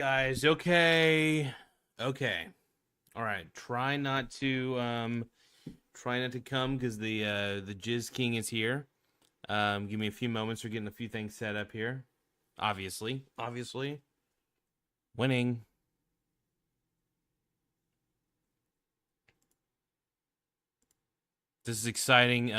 Guys, okay. Okay. All right. Try not to come because the Jizz King is here. Give me a few moments. We're getting a few things set up here. Obviously. Winning. This is exciting.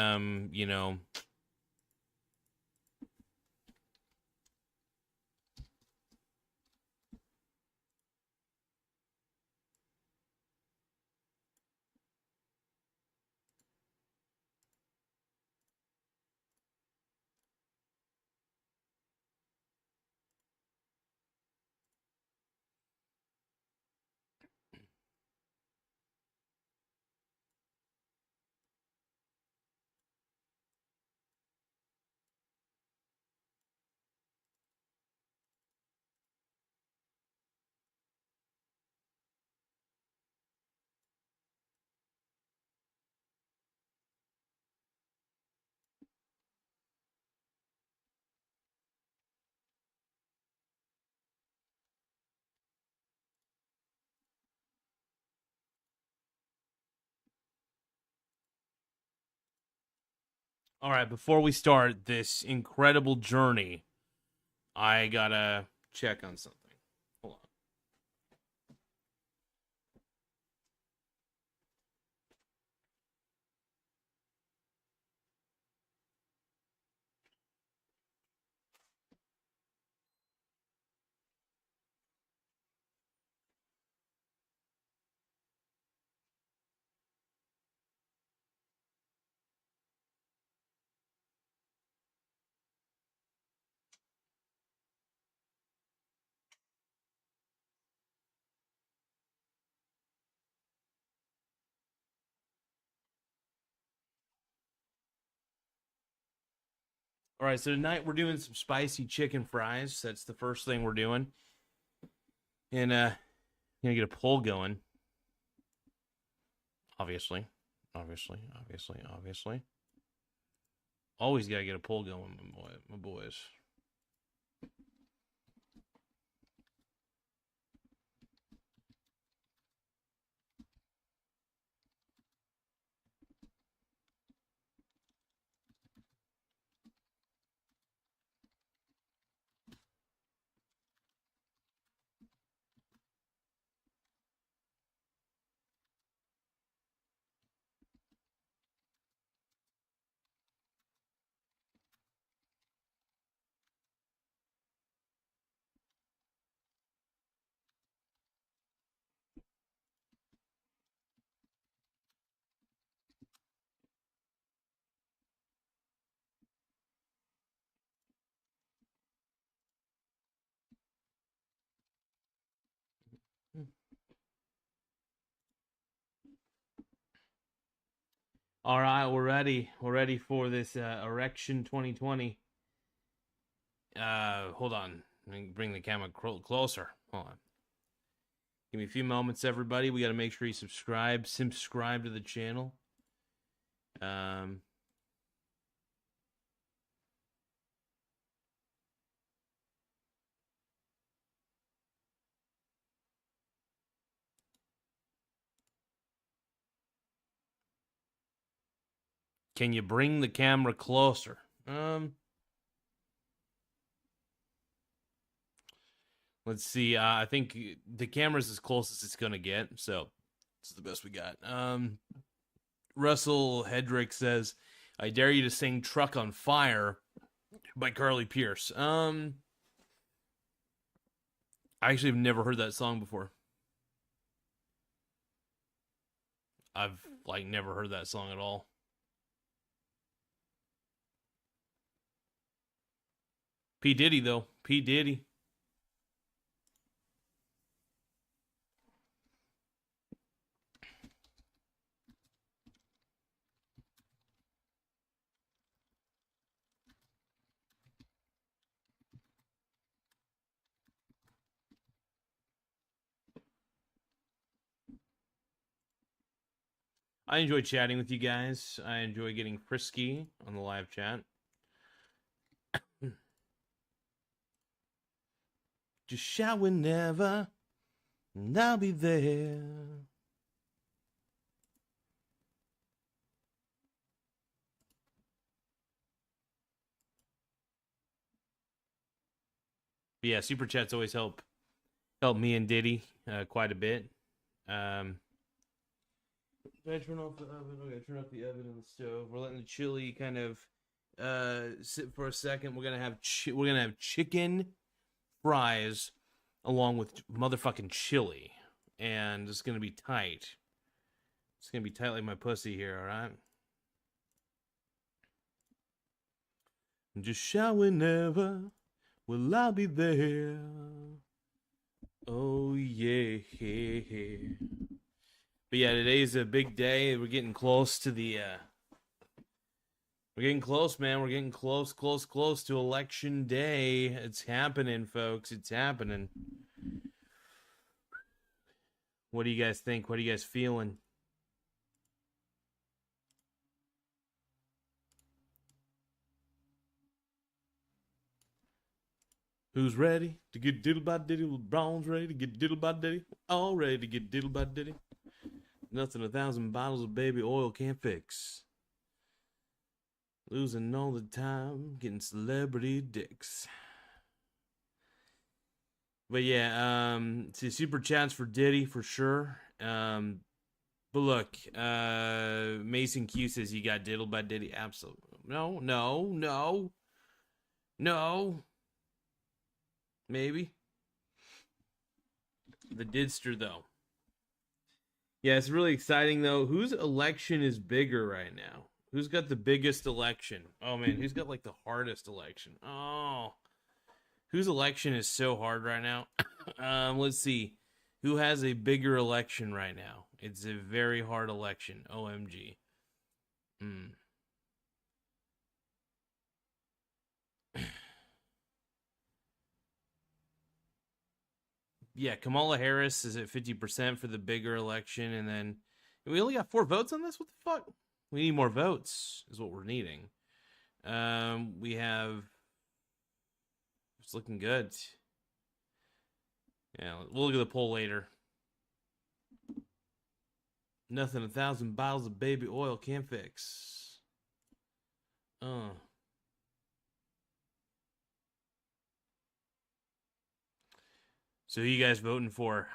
All right, before we start this incredible journey, I gotta check on something. Hold on. All right, so tonight we're doing some spicy chicken fries. That's the first thing we're doing. And gonna get a poll going. Obviously. Always gotta get a poll going, my boys. All right, we're ready. We're ready for this erection 2020. Hold on. Let me bring the camera closer. Hold on. Give me a few moments, everybody. We got to make sure you subscribe to the channel. Um, can you bring the camera closer? Let's see. I think the camera's as close as it's gonna get, so this is the best we got. Russell Hedrick says, "I dare you to sing Truck on Fire" by Carly Pierce. I actually have never heard that song before. I've never heard that song at all. P Diddy though. P Diddy. I enjoy chatting with you guys. I enjoy getting frisky on the live chat. Just shout whenever, and I'll be there. But yeah, super chats always help me and Diddy quite a bit. Did I turn off the oven? Okay, turn off the oven and the stove. We're letting the chili kind of sit for a second. We're gonna have chicken fries along with motherfucking chili, and it's gonna be tight. It's gonna be tight like my pussy here. All right. Just shout whenever. Well, I'll be there. Oh yeah. But yeah, today's a big day. We're getting close to the we're getting close, man. We're getting close to election day. It's happening, folks. It's happening. What do you guys think? What are you guys feeling? Who's ready to get diddle by diddy? LeBron's ready to get diddle by diddy. All ready to get diddle by diddy. Nothing 1,000 bottles of baby oil can't fix. Losing all the time, getting celebrity dicks. But yeah, see super chats for Diddy for sure. But look, Mason Q says he got diddled by Diddy. Absolutely. No. Maybe. The Didster though. Yeah, it's really exciting though. Whose election is bigger right now? Who's got the biggest election? Oh man, who's got like the hardest election? Oh, whose election is so hard right now? Let's see. Who has a bigger election right now? It's a very hard election. OMG. Yeah, Kamala Harris is at 50% for the bigger election, and then we only got 4 votes on this. What the fuck? We need more votes, is what we're needing. We have. It's looking good. Yeah, we'll look at the poll later. Nothing 1,000 bottles of baby oil can't fix. So who you guys voting for?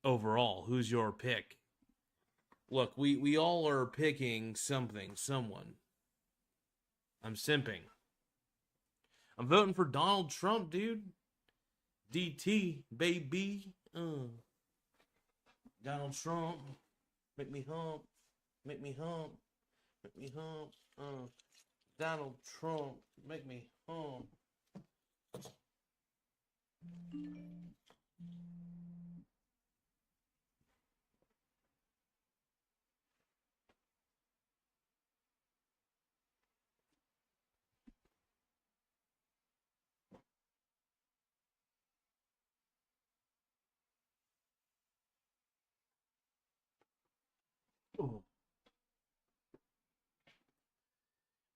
Overall, who's your pick? Look, we all are picking someone. I'm simping. I'm voting for Donald Trump, dude. DT, baby. Donald Trump. Make me hump. Make me hump. Make me hump. Donald Trump. Make me hump.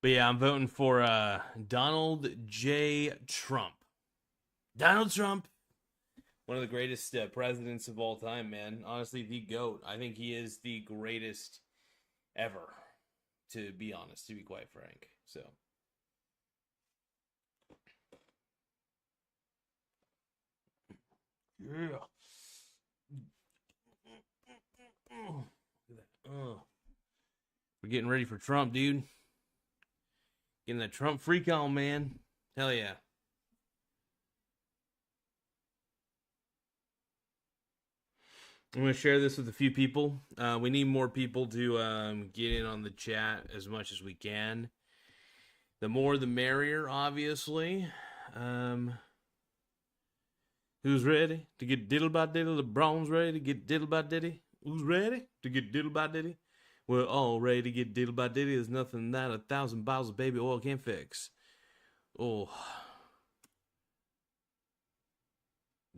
But yeah, I'm voting for Donald J. Trump. Donald Trump, one of the greatest presidents of all time, man. Honestly, the GOAT. I think he is the greatest ever, to be honest, to be quite frank. So. Yeah. We're getting ready for Trump, dude. Getting that Trump freak on, man. Hell yeah. I'm going to share this with a few people. We need more people to get in on the chat as much as we can. The more the merrier, obviously. Who's ready to get diddle by diddle? LeBron's ready to get diddle by diddy. Who's ready to get diddle by diddy? We're all ready to get diddle by diddy. There's nothing that 1,000 bottles of baby oil can't fix. Oh.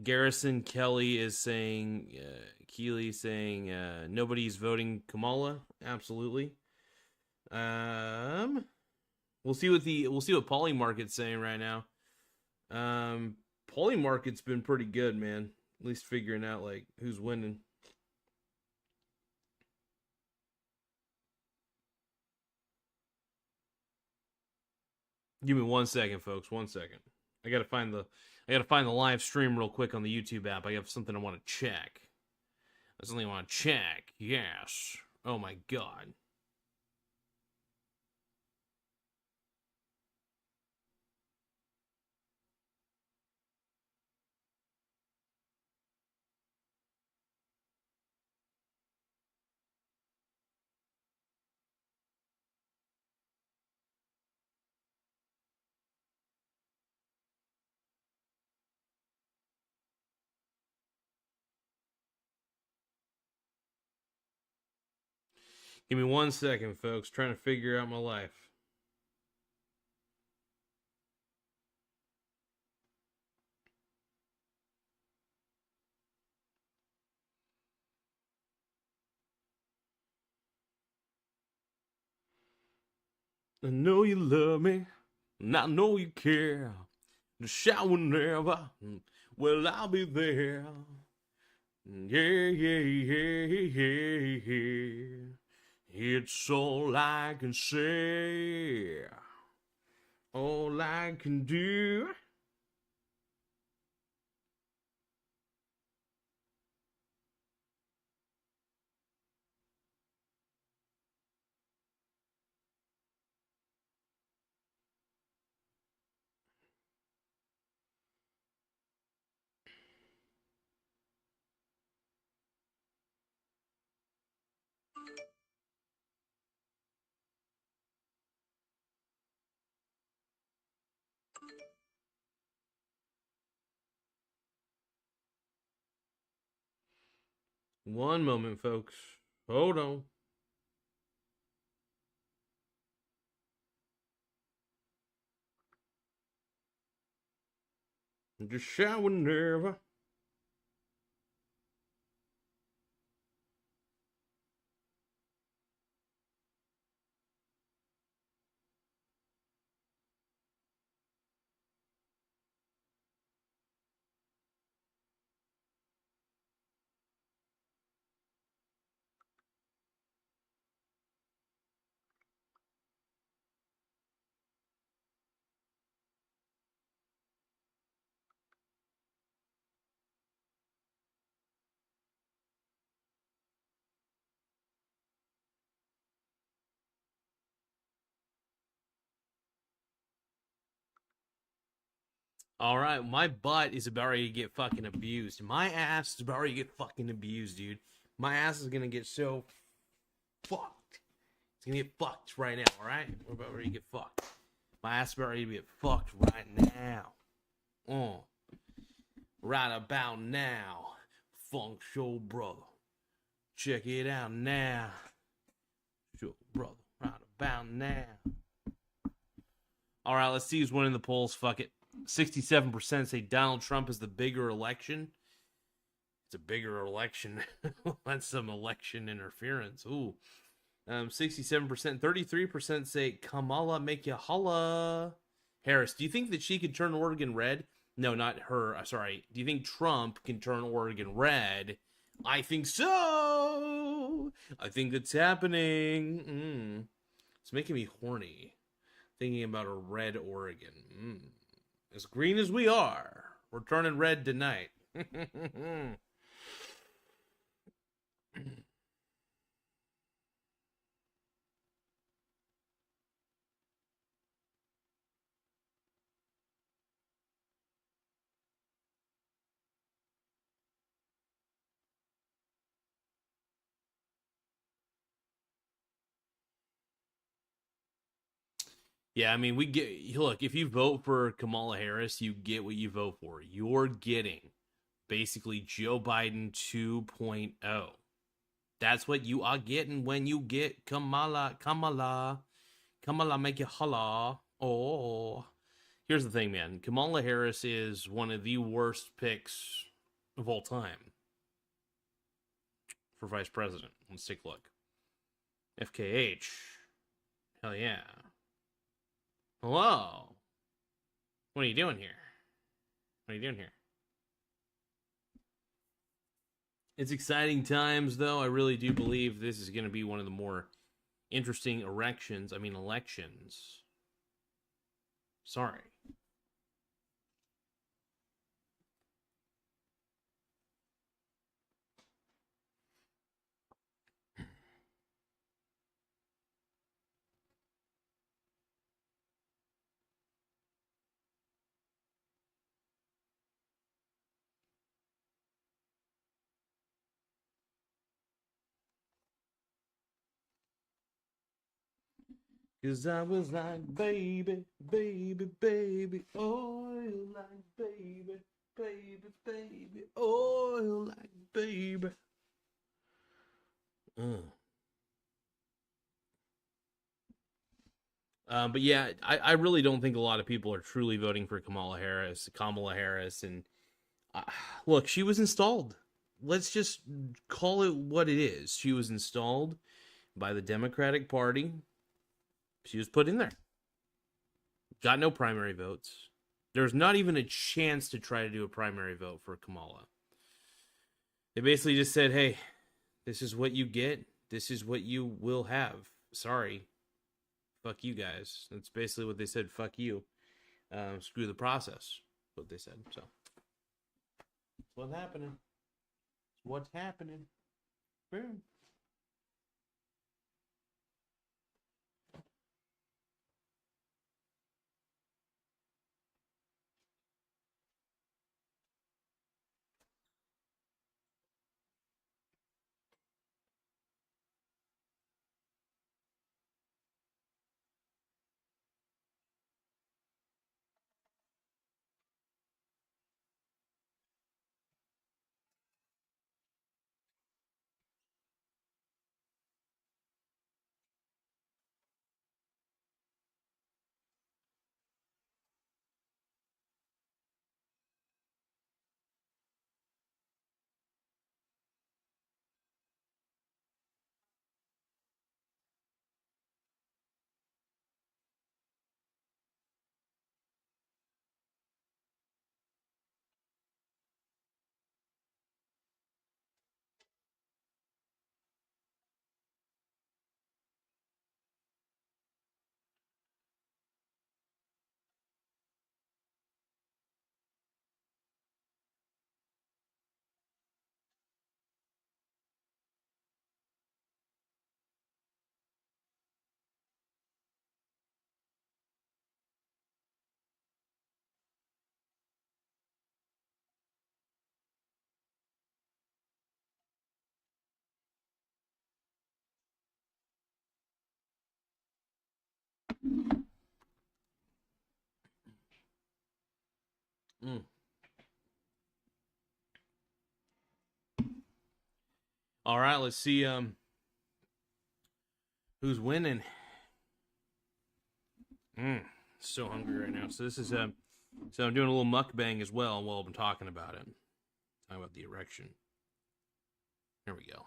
Garrison Kelly is saying, Keeley saying, nobody's voting Kamala. Absolutely. We'll see what Polymarket's saying right now. polling market's been pretty good, man. At least figuring out like who's winning. Give me 1 second, folks. 1 second. I gotta find the live stream real quick on the YouTube app. I have something I want to check. There's something I want to check. Yes. Oh my god. Give me 1 second, folks. Trying to figure out my life. I know you love me, and I know you care. The shower whenever, well, I'll be there. Yeah, yeah, yeah, yeah, yeah. It's all I can say. All I can do. One moment, folks. Hold on. Just shower whenever. All right, my butt is about ready to get fucking abused. My ass is about ready to get fucking abused, dude. My ass is gonna get so fucked. It's gonna get fucked right now, alright? We're about ready to get fucked. My ass is about ready to get fucked right now. Right about now. Funk Show Brother. Check it out now. Show Brother. Right about now. Alright, let's see who's winning the polls. Fuck it. 67% say Donald Trump is the bigger election. It's a bigger election. That's some election interference. Ooh. 67%. 33% say Kamala make you holla. Harris, do you think that she could turn Oregon red? No, not her. Sorry. Do you think Trump can turn Oregon red? I think so. I think it's happening. It's making me horny. Thinking about a red Oregon. As green as we are, we're turning red tonight. Yeah, I mean, look, if you vote for Kamala Harris, you get what you vote for. You're getting basically Joe Biden 2.0. That's what you are getting when you get Kamala make you holla. Oh. Here's the thing, man. Kamala Harris is one of the worst picks of all time for vice president. Let's take a look. FKH. Hell yeah. Hello. What are you doing here? What are you doing here? It's exciting times, though. I really do believe this is going to be one of the more interesting elections. Sorry. Cause I was like, baby, baby, baby, oil like baby, baby, baby, oil like baby. But yeah, I really don't think a lot of people are truly voting for Kamala Harris, and uh, look, she was installed. Let's just call it what it is. She was installed by the Democratic Party. She was put in there. Got no primary votes. There's not even a chance to try to do a primary vote for Kamala. They basically just said, hey, this is what you get. This is what you will have. Sorry. Fuck you guys. That's basically what they said. Fuck you. Screw the process. What they said. So, what's happening? What's happening? Boom. Mm. All right, let's see who's winning. So hungry right now. So this is so I'm doing a little mukbang as well while I'm talking about it. Talking about the erection. Here we go.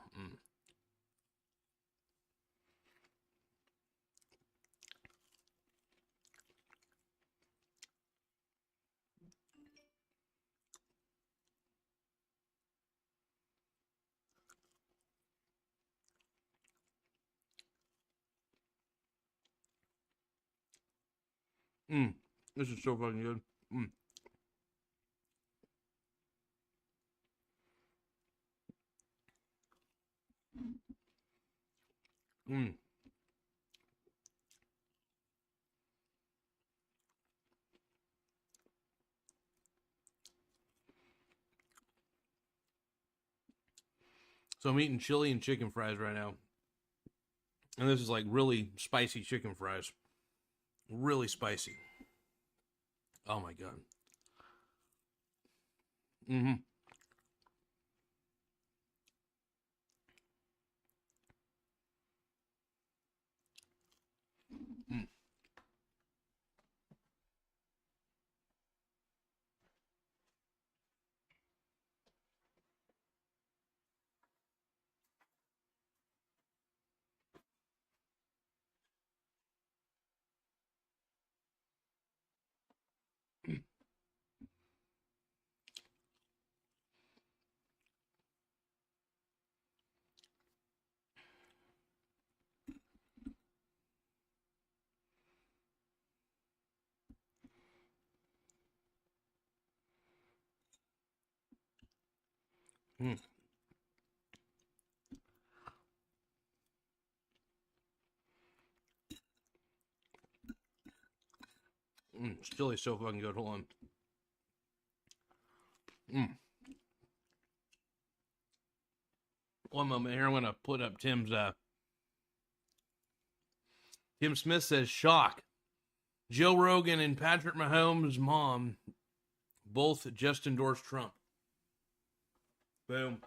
This is so fucking good. Mm. So I'm eating chili and chicken fries right now. And this is like really spicy chicken fries. Really spicy. Oh my god. Mm-hmm. Mm. Mm. This chili's so fucking good. Hold on. One moment here. I'm gonna put up Tim's. Tim Smith says shock. Joe Rogan and Patrick Mahomes' mom both just endorsed Trump. Boom.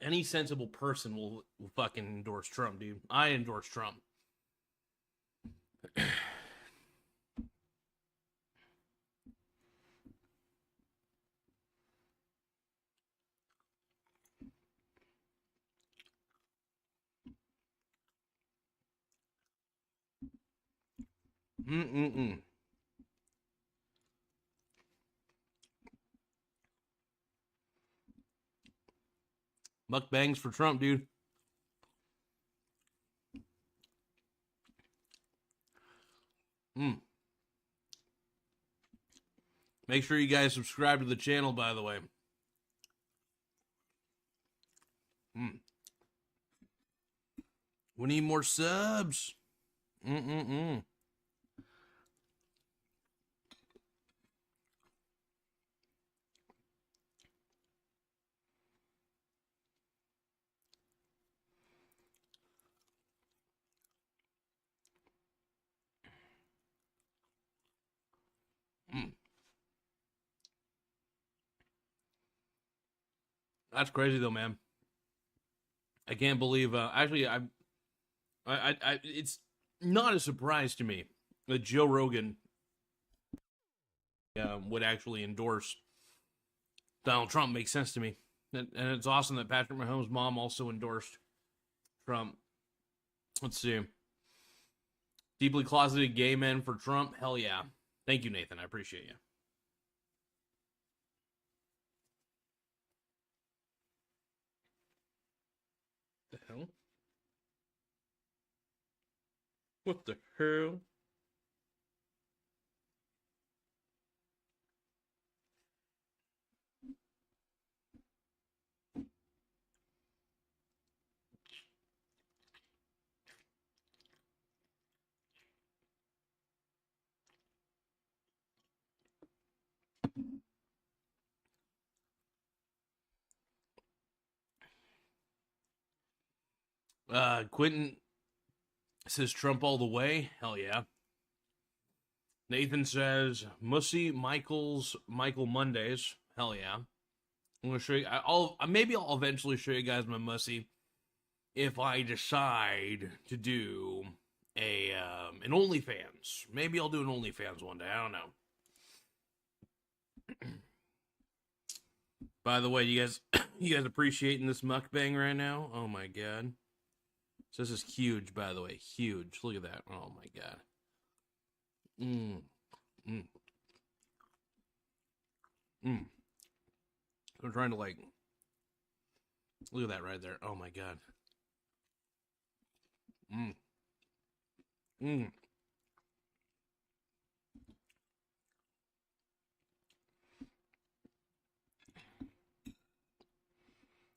Any sensible person will fucking endorse Trump, dude. I endorse Trump. Mukbangs for Trump, dude. Make sure you guys subscribe to the channel, by the way. We need more subs. That's crazy though, man. I can't believe. Actually, it's not a surprise to me that Joe Rogan would actually endorse Donald Trump. Makes sense to me, and it's awesome that Patrick Mahomes' mom also endorsed Trump. Let's see. Deeply closeted gay men for Trump. Hell yeah. Thank you, Nathan. I appreciate you. The hell? What the hell? Quentin says Trump all the way. Hell yeah. Nathan says Mussy Michael Mondays. Hell yeah. I'm gonna show you. Maybe I'll eventually show you guys my Mussy if I decide to do an OnlyFans. Maybe I'll do an OnlyFans one day. I don't know. By the way, you guys appreciating this mukbang right now? Oh my god. So this is huge, by the way. Huge. Look at that. Oh my god. I'm trying to look at that right there. Oh my god.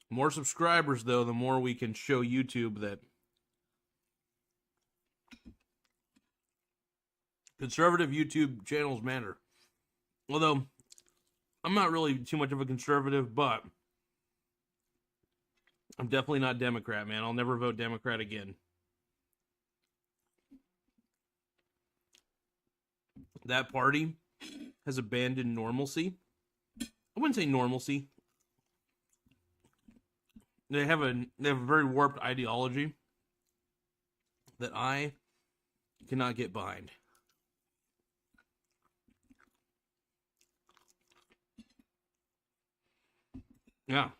More subscribers, though, the more we can show YouTube that conservative YouTube channels matter. Although, I'm not really too much of a conservative, but I'm definitely not Democrat, man. I'll never vote Democrat again. That party has abandoned normalcy. I wouldn't say normalcy. They have a very warped ideology that I cannot get behind. Yeah.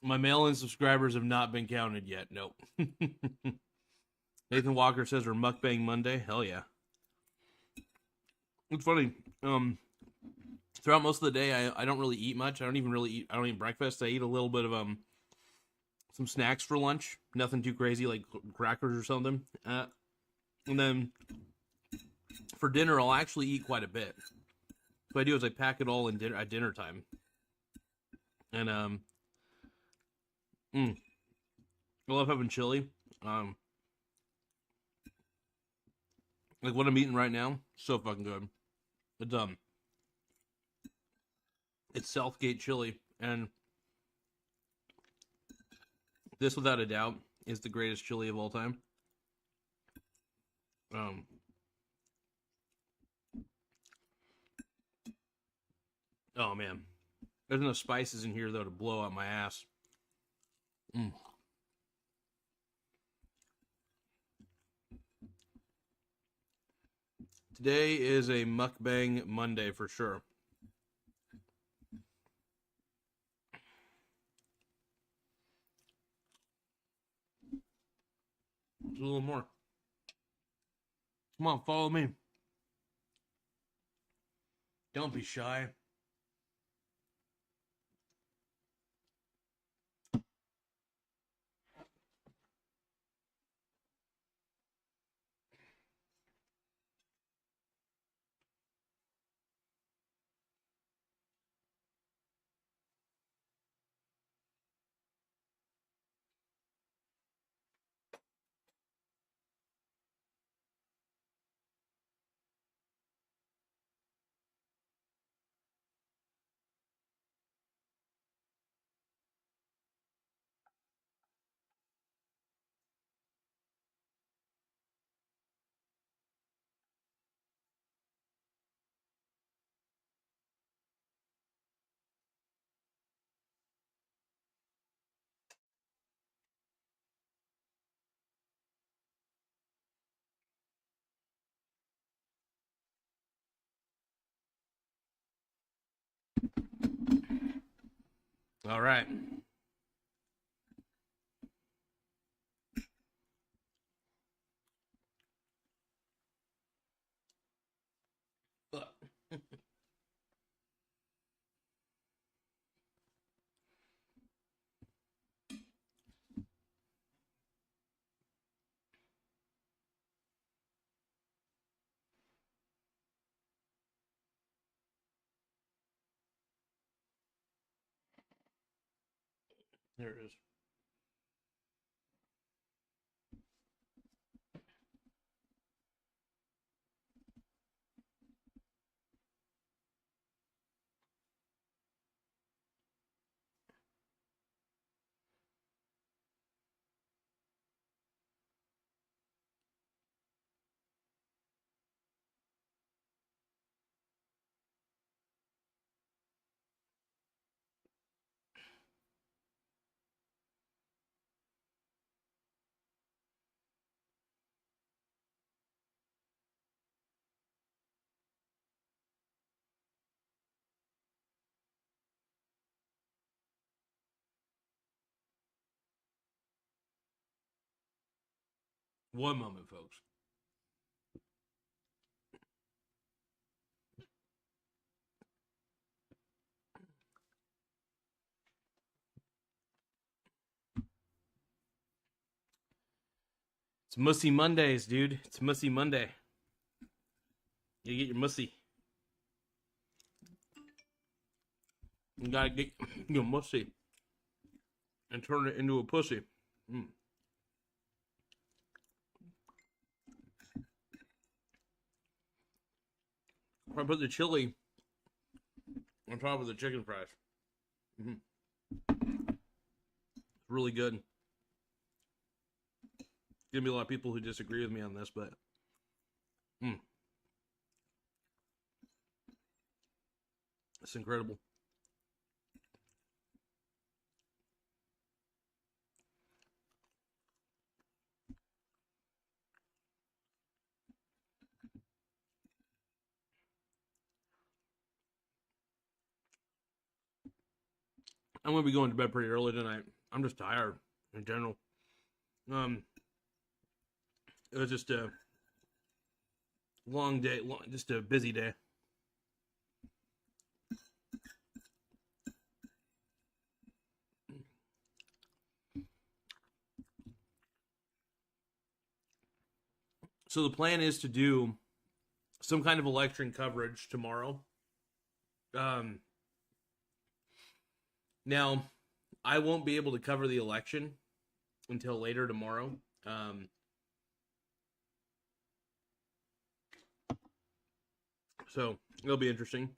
My mail-in subscribers have not been counted yet. Nope. Nathan Walker says we're Mukbang Monday. Hell yeah. It's funny. Throughout most of the day, I don't really eat much. I don't eat breakfast. I eat a little bit of some snacks for lunch. Nothing too crazy, like crackers or something. And then for dinner, I'll actually eat quite a bit. What I do is I pack it all in at dinner time. And I love having chili. Like what I'm eating right now, so fucking good. It's Southgate chili, and this, without a doubt, is the greatest chili of all time. Oh man, there's enough spices in here though to blow out my ass. Today is a Mukbang Monday for sure. Just a little more. Come on, follow me. Don't be shy. All right. There it is. One moment, folks. It's Mussy Mondays, dude. It's Mussy Monday. You get your mussy. You gotta get your mussy and turn it into a pussy. I put the chili on top of the chicken fries. Really good. Gonna be a lot of people who disagree with me on this, but it's incredible. I'm gonna be going to bed pretty early tonight. I'm just tired in general. It was just a long day, just a busy day. So the plan is to do some kind of election coverage tomorrow. Now, I won't be able to cover the election until later tomorrow. So it'll be interesting.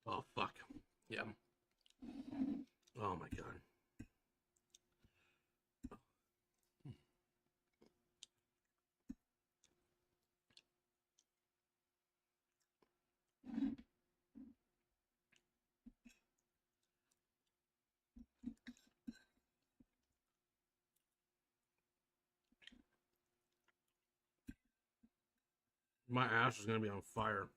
Oh, fuck. Yeah. Oh, my God. My ass is going to be on fire.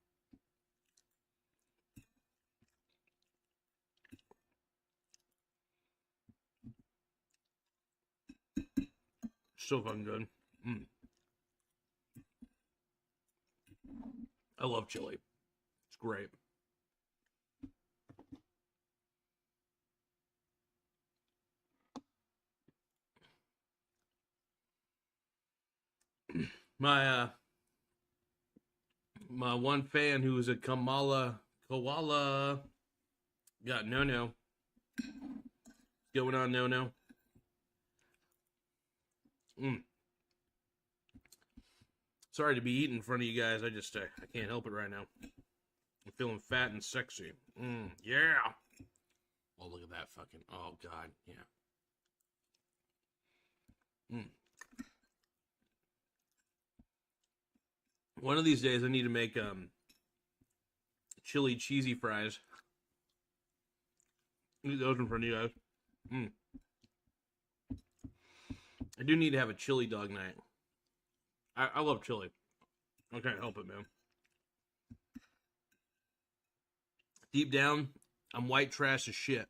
So fucking good. I love chili. It's great. My my one fan who was a Kamala koala got no. Going on no. Sorry to be eating in front of you guys. I just I can't help it right now. I'm feeling fat and sexy. Yeah. Oh, look at that fucking. Oh God, yeah. One of these days, I need to make chili cheesy fries. Leave those in front of you guys. I do need to have a chili dog night. I love chili. I can't help it, man. Deep down, I'm white trash as shit.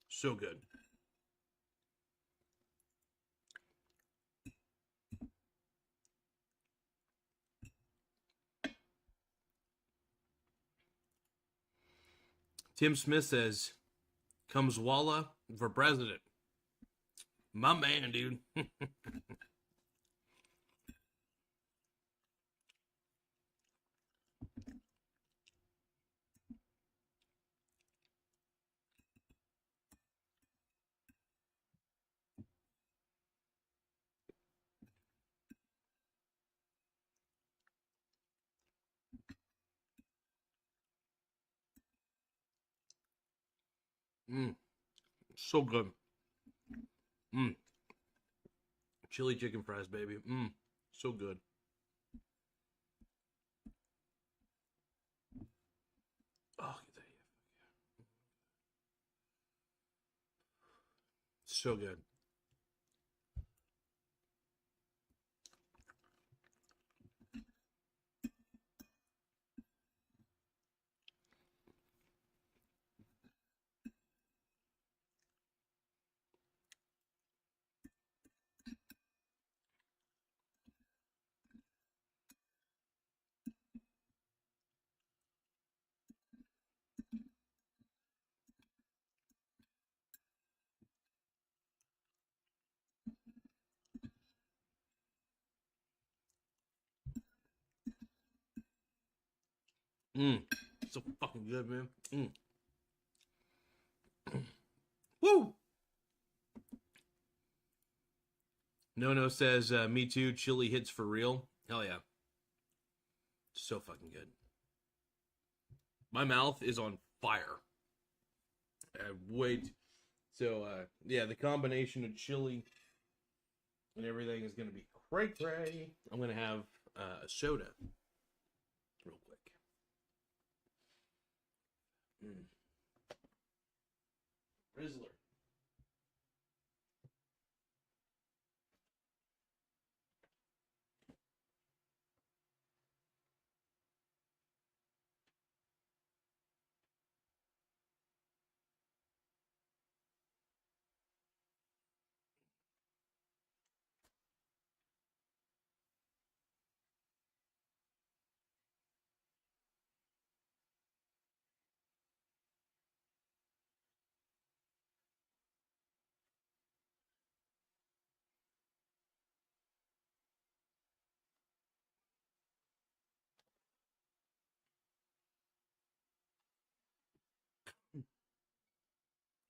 So good. Tim Smith says, comes Walla for president. My man, dude. So good. Chili chicken fries, baby. So good. Oh, so good. So fucking good, man. Woo! No says, me too, chili hits for real. Hell yeah. So fucking good. My mouth is on fire. Wait. So, yeah, the combination of chili and everything is going to be cray-cray. I'm going to have a soda real quick. Rizzler.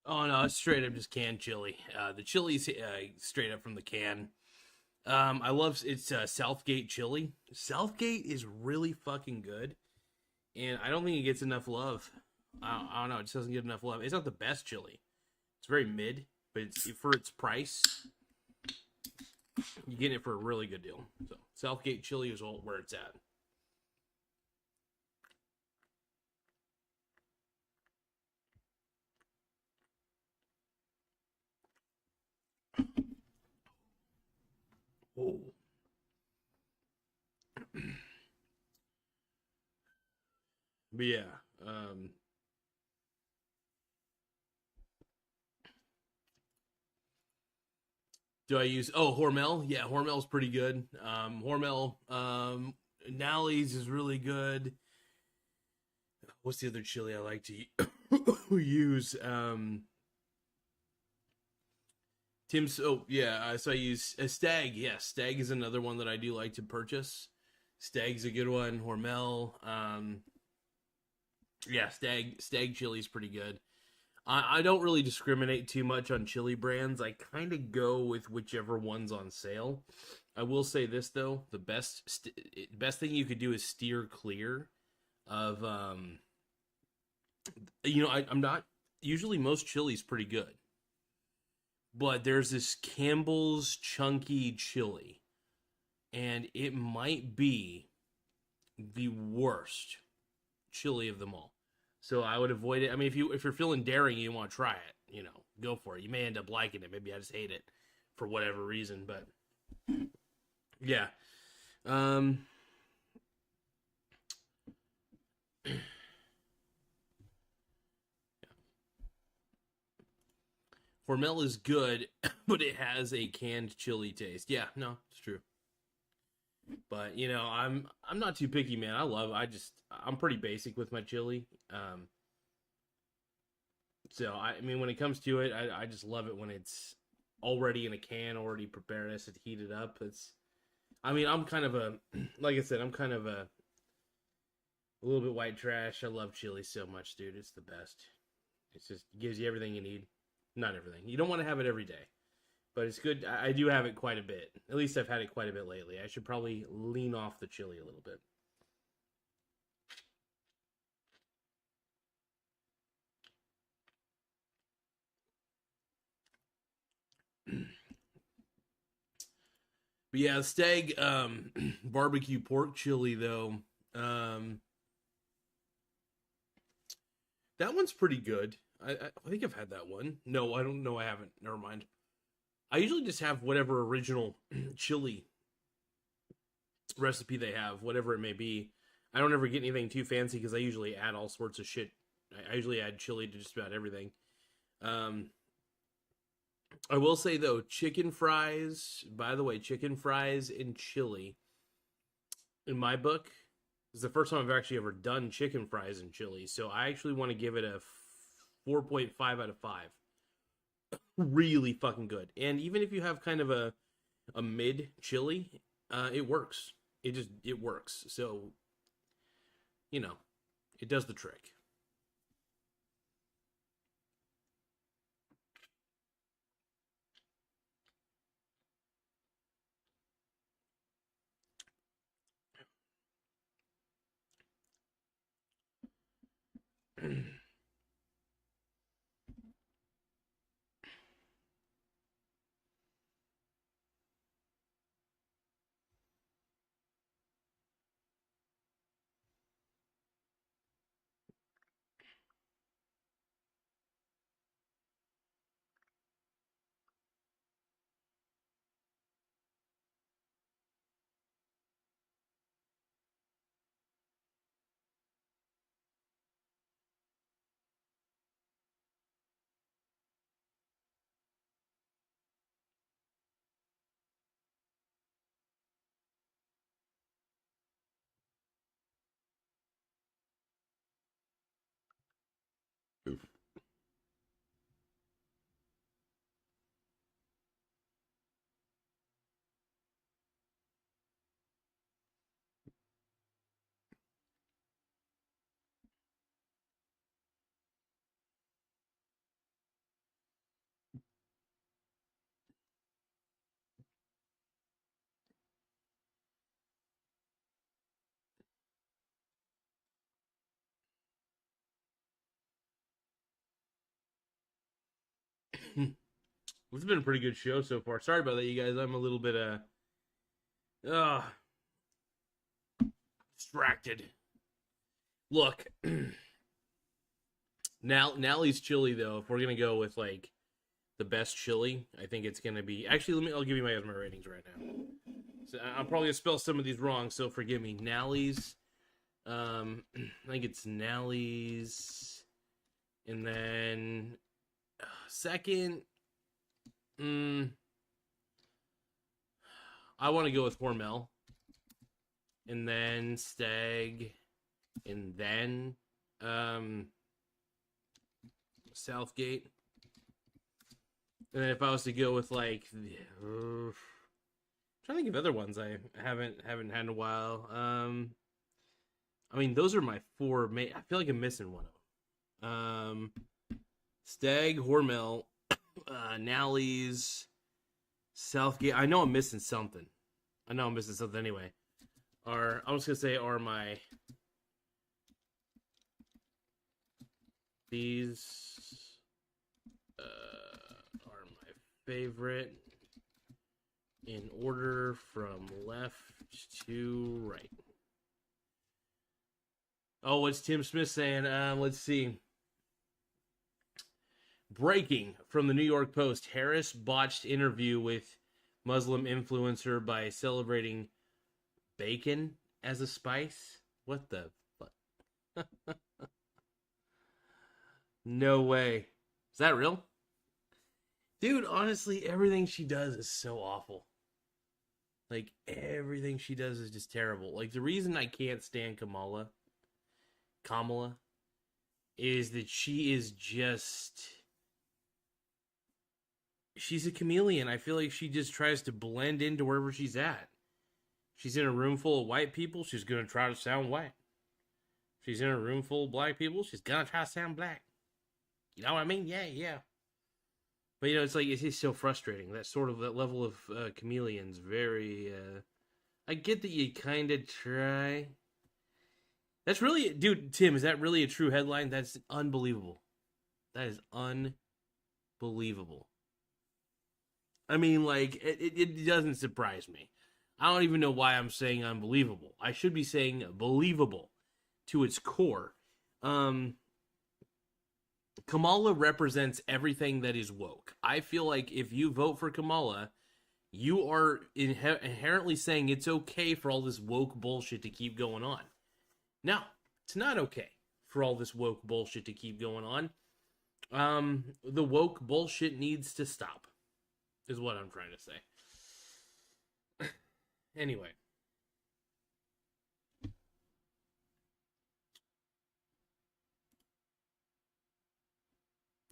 Oh no, it's straight up just canned chili. The chili's straight up from the can. I love it's Southgate chili. Southgate is really fucking good, and I don't think it gets enough love. I don't know, it just doesn't get enough love. It's not the best chili. It's very mid, but for its price, you get it for a really good deal. So Southgate chili is where it's at. Oh. But yeah, do I use Hormel? Yeah, Hormel's pretty good. Hormel, Nally's is really good. What's the other chili I like to use? Tim's. Oh yeah, so I use a Stag. Yeah, Stag is another one that I do like to purchase. Stag's a good one. Hormel. Yeah, Stag chili is pretty good. I don't really discriminate too much on chili brands. I kind of go with whichever one's on sale. I will say this though: the best thing you could do is steer clear of I'm not usually most chili's pretty good, but there's this Campbell's chunky chili, and it might be the worst chili of them all. So I would avoid it. I mean, if you're feeling daring, you want to try it, go for it. You may end up liking it. Maybe I just hate it for whatever reason, but yeah. Hormel is good, but it has a canned chili taste. Yeah, no, it's true. But I'm not too picky, man. I'm pretty basic with my chili. So I mean, when it comes to it, I just love it when it's already in a can, already prepared, it's heated up. I'm kind of like I said, I'm kind of a little bit white trash. I love chili so much, dude. It's the best. It just gives you everything you need. Not everything. You don't want to have it every day, but it's good. I do have it quite a bit. At least I've had it quite a bit lately. I should probably lean off the chili a little bit. But yeah, Stag barbecue pork chili though. That one's pretty good. I think I've had that one. No, I don't know. I haven't. Never mind. I usually just have whatever original chili recipe they have, whatever it may be. I don't ever get anything too fancy because I usually add all sorts of shit. I usually add chili to just about everything. I will say though, chicken fries. By the way, chicken fries and chili, in my book, is the first time I've actually ever done chicken fries and chili. So I actually want to give it a 4.5 out of 5. Really fucking good. And even if you have kind of a mid chili, it works. It works. So, It does the trick. It's been a pretty good show so far. Sorry about that, you guys. I'm a little bit uh distracted. Look, Nally's chili though. If we're gonna go with like the best chili, I think it's gonna be. Actually, I'll give you my ratings right now. So I'm probably gonna spell some of these wrong, so forgive me. Nally's. I think it's Nally's, and then second. I want to go with Hormel, and then Stag, and then Southgate. And then if I was to go with like, I'm trying to think of other ones I haven't had in a while. I mean, those are my four main. I feel like I'm missing one of them. Stag, Hormel, Nally's, Southgate. I know I'm missing something. Anyway. I'm just gonna say these are my favorite in order from left to right. Oh, what's Tim Smith saying? Let's see. Breaking from the New York Post. Harris botched interview with Muslim influencer by celebrating bacon as a spice. What the fuck? No way. Is that real? Dude, honestly, everything she does is so awful. Like, everything she does is just terrible. Like, the reason I can't stand Kamala, is that she is just... She's a chameleon. I feel like she just tries to blend into wherever she's at. She's in a room full of white people, she's going to try to sound white. She's in a room full of black people, she's going to try to sound black. You know what I mean? Yeah. But, you know, it's like, it's just so frustrating. That level of chameleon's very, I get that you kind of try. That's really, dude, Tim, is that really a true headline? That's unbelievable. That is unbelievable. I mean, like, it doesn't surprise me. I don't even know why I'm saying unbelievable. I should be saying believable to its core. Kamala represents everything that is woke. I feel like if you vote for Kamala, you are inherently saying it's okay for all this woke bullshit to keep going on. Now, it's not okay for all this woke bullshit to keep going on. The woke bullshit needs to stop, is what I'm trying to say. Anyway.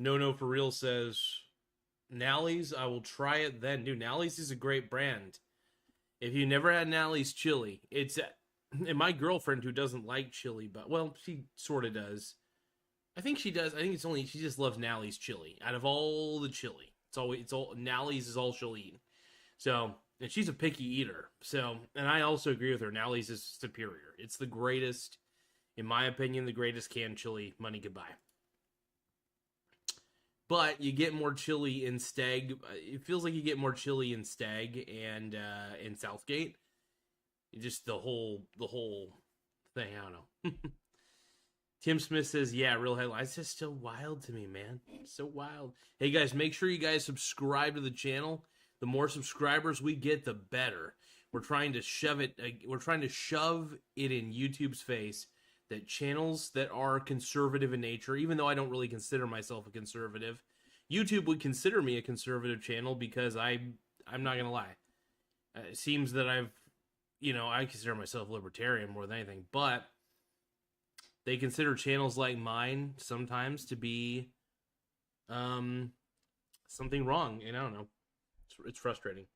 No, for real says, Nally's, I will try it then. Dude, Nally's is a great brand. If you never had Nally's chili, it's And my girlfriend, who doesn't like chili, but well, she sort of does. I think she does. I think it's only she just loves Nally's chili. Out of all the chili, it's all Nally's is all she'll eat. So, and she's a picky eater. So, and I also agree with her. Nally's is superior. It's the greatest, in my opinion, the greatest canned chili money could buy. But you get more chili in Stag. It feels like you get more chili in Stag and in Southgate. Just the whole thing. I don't know. Tim Smith says, "Yeah, real headlines." It's just so wild to me, man. So wild. Hey guys, make sure you guys subscribe to the channel. The more subscribers we get, the better. We're trying to shove it. We're trying to shove it in YouTube's face that channels that are conservative in nature, even though I don't really consider myself a conservative, YouTube would consider me a conservative channel because I'm not gonna lie. It seems that I consider myself libertarian more than anything, but they consider channels like mine sometimes to be something wrong, and I don't know. It's frustrating.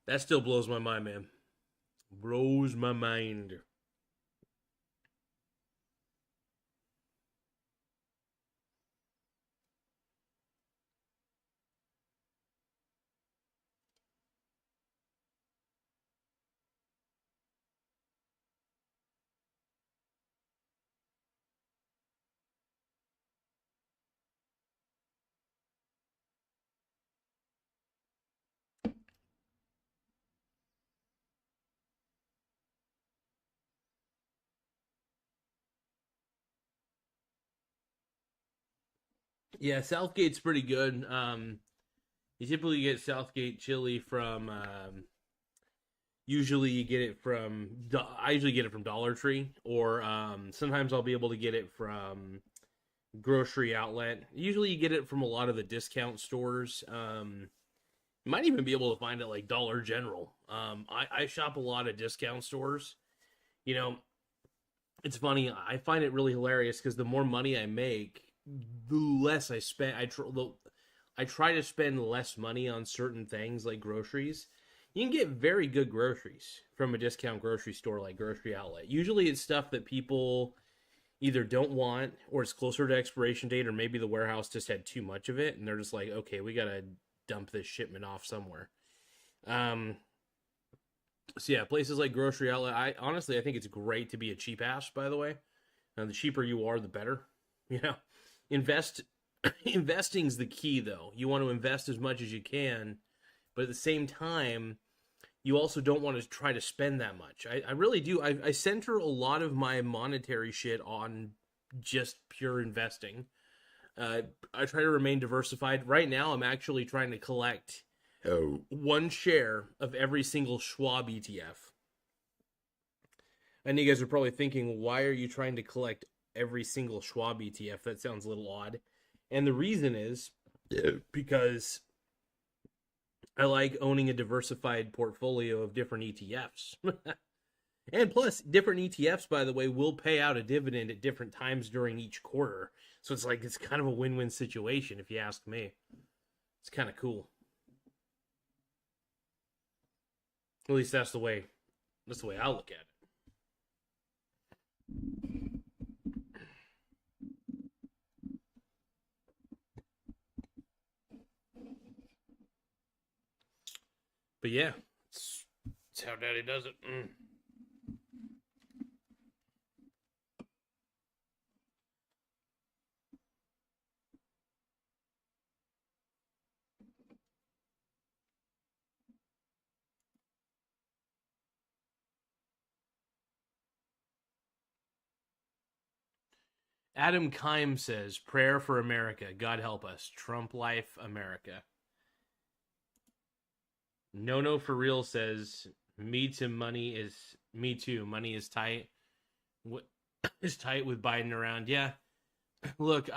That still blows my mind, man. Blows my mind. Yeah, Southgate's pretty good. You typically get Southgate chili from. Usually, you get it from. I usually get it from Dollar Tree, or sometimes I'll be able to get it from grocery outlet. Usually, you get it from a lot of the discount stores. You might even be able to find it like Dollar General. I shop a lot of discount stores. You know, it's funny. I find it really hilarious because the more money I make, the less I spend. I try to spend less money on certain things like groceries. You can get very good groceries from a discount grocery store like Grocery Outlet. Usually it's stuff that people either don't want or it's closer to expiration date, or maybe the warehouse just had too much of it and they're just like, okay, we got to dump this shipment off somewhere. So yeah, places like Grocery Outlet, I think it's great to be a cheap ass, by the way. The cheaper you are, the better. You know, invest investing's the key though. You want to invest as much as you can, but at the same time, you also don't want to try to spend that much. I really do. I center a lot of my monetary shit on just pure investing. I try to remain diversified. Right now, I'm actually trying to collect one share of every single Schwab ETF. I know you guys are probably thinking, why are you trying to collect every single Schwab ETF? That sounds a little odd. And the reason is because I like owning a diversified portfolio of different ETFs. And plus, different ETFs, by the way, will pay out a dividend at different times during each quarter. So it's kind of a win-win situation, if you ask me. It's kind of cool. At least that's the way I look at it. But yeah, it's how Daddy does it. Adam Kime says, "Prayer for America. God help us. Trump life, America." No for real says, me too. Money is tight. What is tight with Biden around? Yeah. Look,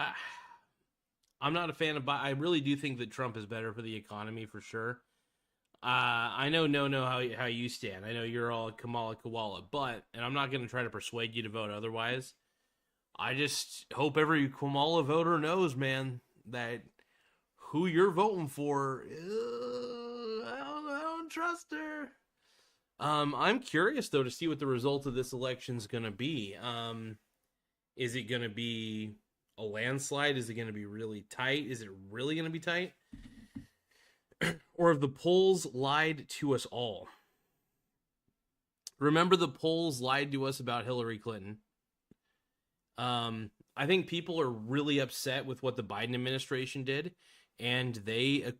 I'm not a fan of Biden. I really do think that Trump is better for the economy for sure. I know how you stand. I know you're all Kamala Koala, but and I'm not going to try to persuade you to vote otherwise. I just hope every Kamala voter knows, man, that who you're voting for, I don't trust her. I'm curious though to see what the result of this election's going to be. Is it going to be a landslide? Is it going to be really tight? Is it really going to be tight? Or have the polls lied to us all? Remember, the polls lied to us about Hillary Clinton. I think people are really upset with what the Biden administration did, and they,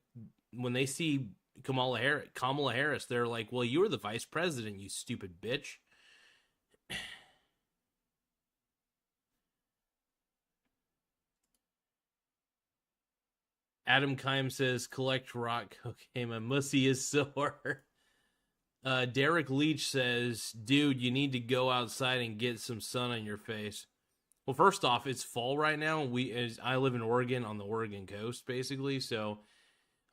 when they see Kamala Harris, they're like, "Well, you were the vice president, you stupid bitch." Adam Kime says, "Collect rock." Okay, my mussy is sore. Derek Leach says, "Dude, you need to go outside and get some sun on your face." Well, first off, it's fall right now. I live in Oregon, on the Oregon coast, basically. So,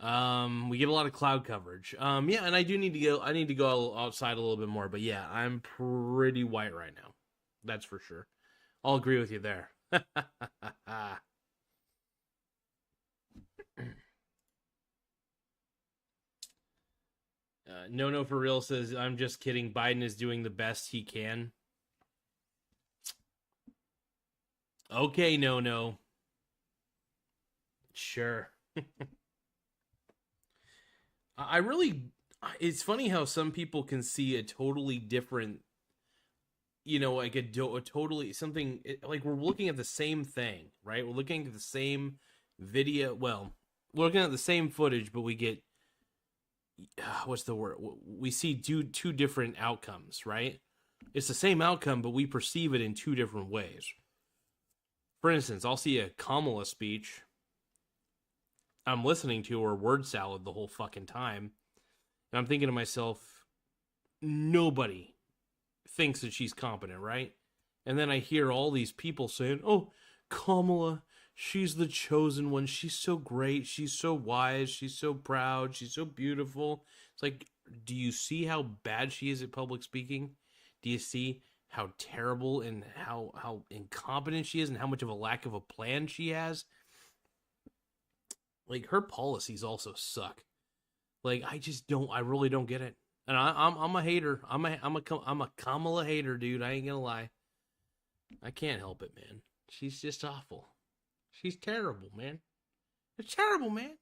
we get a lot of cloud coverage. Yeah, and I need to go outside a little bit more. But yeah, I'm pretty white right now. That's for sure. I'll agree with you there. No for real says, "I'm just kidding. Biden is doing the best he can." Okay, no. Sure. I really, it's funny how some people can see a totally different, like a totally something, like we're looking at the same thing, right? We're looking at the same video. Well, we're looking at the same footage, but we get, what's the word? We see two different outcomes, right? It's the same outcome, but we perceive it in two different ways. For instance, I'll see a Kamala speech. I'm listening to her word salad the whole fucking time. And I'm thinking to myself, nobody thinks that she's competent, right? And then I hear all these people saying, "Oh, Kamala, she's the chosen one. She's so great. She's so wise. She's so proud. She's so beautiful." It's like, do you see how bad she is at public speaking? Do you see how terrible and how incompetent she is and how much of a lack of a plan she has? Like, her policies also suck. Like, I really don't get it. And I'm a hater. I'm a Kamala hater, dude. I ain't gonna lie. I can't help it, man. She's just awful. She's terrible, man. It's terrible, man.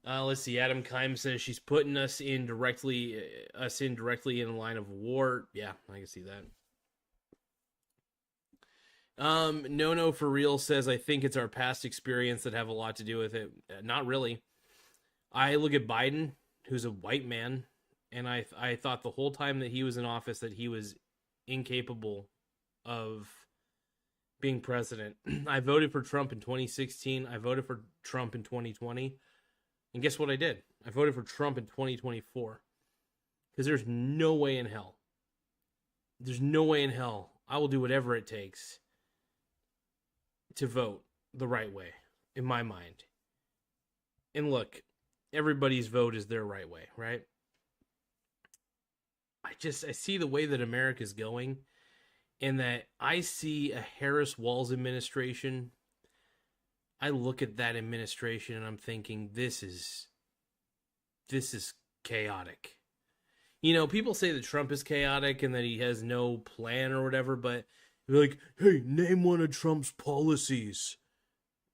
Let's see. Adam Kime says she's putting us in directly in a line of war. Yeah, I can see that. No for real says, "I think it's our past experience that have a lot to do with it." Not really. I look at Biden, who's a white man, and I thought the whole time that he was in office that he was incapable of being president. I voted for Trump in 2016. I voted for Trump in 2020. And guess what I did? I voted for Trump in 2024. Because there's no way in hell. There's no way in hell I will do whatever it takes to vote the right way, in my mind. And look, everybody's vote is their right way, right? I see the way that America's going, and that I see a Harris Walz administration. I look at that administration and I'm thinking, this is chaotic. People say that Trump is chaotic and that he has no plan or whatever, but they're like, "Hey, name one of Trump's policies.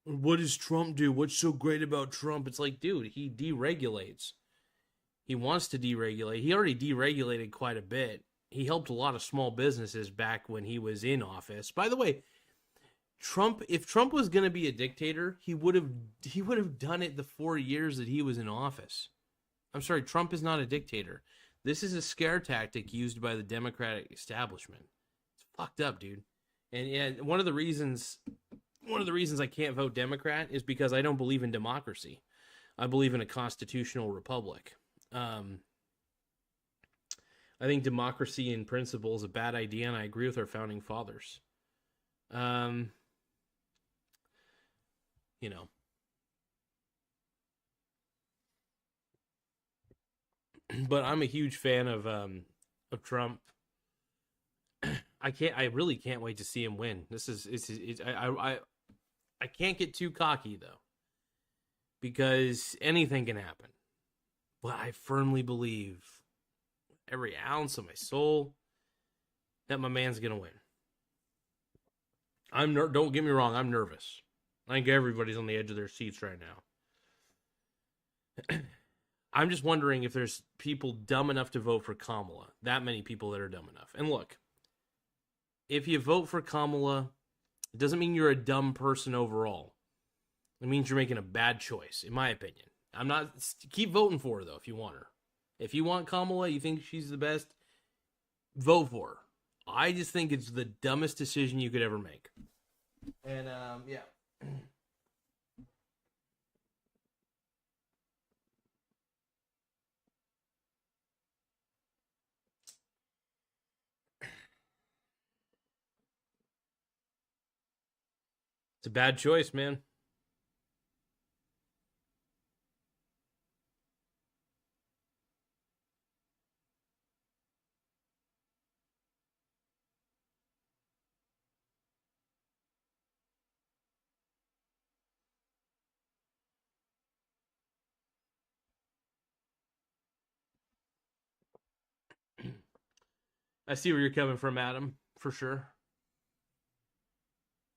What does Trump do? What's so great about Trump?" It's like, dude, he deregulates. He wants to deregulate. He already deregulated quite a bit. He helped a lot of small businesses back when he was in office. By the way, if Trump was going to be a dictator, he would have done it the 4 years that he was in office. I'm sorry, Trump is not a dictator. This is a scare tactic used by the Democratic establishment. It's fucked up, dude. And yeah, one of the reasons I can't vote Democrat is because I don't believe in democracy. I believe in a constitutional republic. I think democracy in principle is a bad idea, and I agree with our founding fathers. Um, you know, but I'm a huge fan of Trump. I really can't wait to see him win. I can't get too cocky though, because anything can happen. But I firmly believe, every ounce of my soul, that my man's gonna win. Don't get me wrong, I'm nervous. I think everybody's on the edge of their seats right now. I'm just wondering if there's people dumb enough to vote for Kamala. That many people that are dumb enough. And look, if you vote for Kamala, it doesn't mean you're a dumb person overall. It means you're making a bad choice, in my opinion. I'm not. Keep voting for her, though, if you want her. If you want Kamala, you think she's the best, vote for her. I just think it's the dumbest decision you could ever make. And, yeah. It's a bad choice, man. I see where you're coming from, Adam, for sure.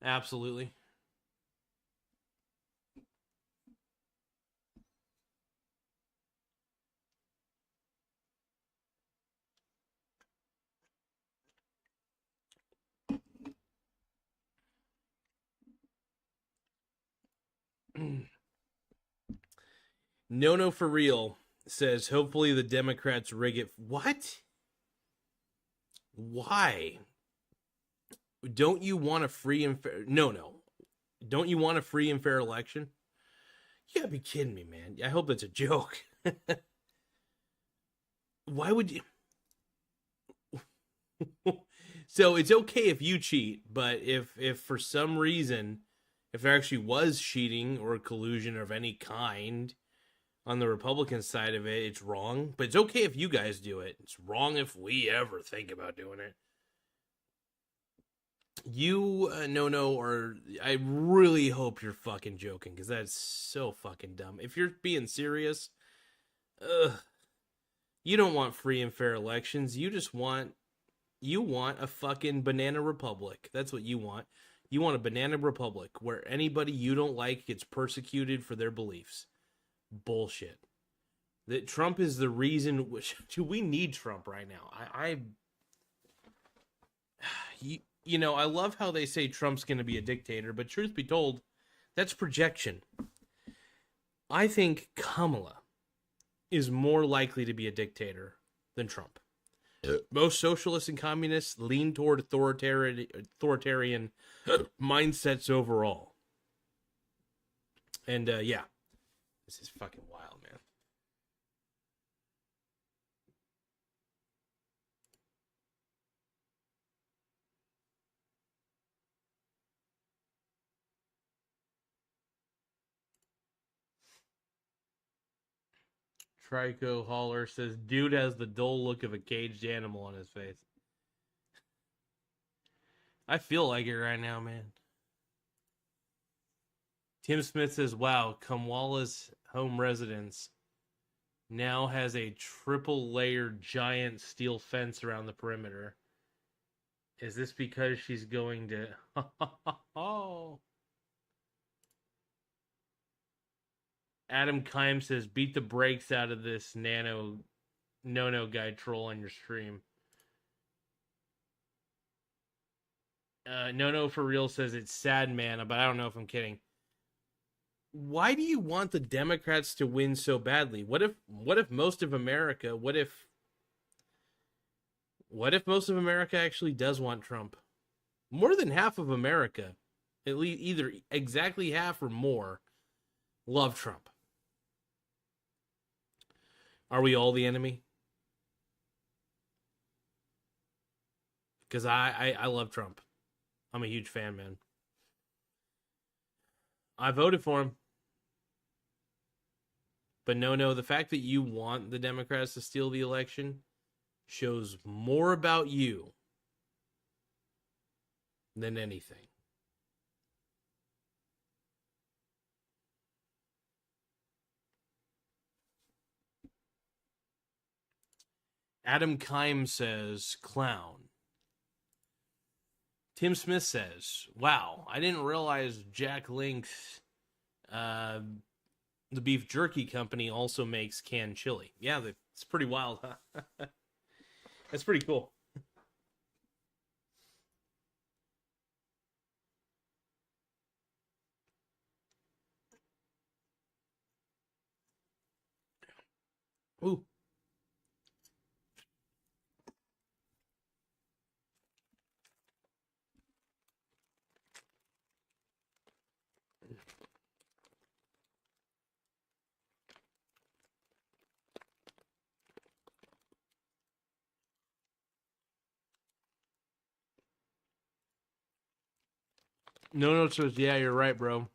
Absolutely. No for real says hopefully the Democrats rig it. What? Why? Don't you want a free and fair? No. Don't you want a free and fair election? You gotta be kidding me, man. I hope that's a joke. Why would you? So it's okay if you cheat, but if for some reason, if there actually was cheating or collusion of any kind on the Republican side of it, it's wrong. But it's okay if you guys do it. It's wrong if we ever think about doing it. You no, or I really hope you're fucking joking, because that's so fucking dumb. If you're being serious, you don't want free and fair elections. You want a fucking banana republic. That's what you want. You want a banana republic where anybody you don't like gets persecuted for their beliefs. Bullshit. That Trump is the reason. We need Trump right now. I love how they say Trump's going to be a dictator, but truth be told, that's projection. I think Kamala is more likely to be a dictator than Trump. Most socialists and communists lean toward authoritarian mindsets overall. And yeah, this is fucking wild, man. Trico Hauler says, dude has the dull look of a caged animal on his face. I feel like it right now, man. Tim Smith says, wow, Kamala's home residence now has a triple layered giant steel fence around the perimeter. Is this because she's going to... Oh. Adam Kime says, beat the brakes out of this no guy troll on your stream. No for real says it's sad, man, but I don't know if I'm kidding. Why do you want the Democrats to win so badly? What if most of America, what if most of America actually does want Trump? More than half of America, at least either exactly half or more, love Trump. Are we all the enemy? Because I love Trump. I'm a huge fan, man. I voted for him. But no, the fact that you want the Democrats to steal the election shows more about you than anything. Adam Kime says, clown. Tim Smith says, wow, I didn't realize Jack Link's, the beef jerky company, also makes canned chili. Yeah, it's pretty wild, huh? That's pretty cool. Ooh. No says, yeah, you're right, bro.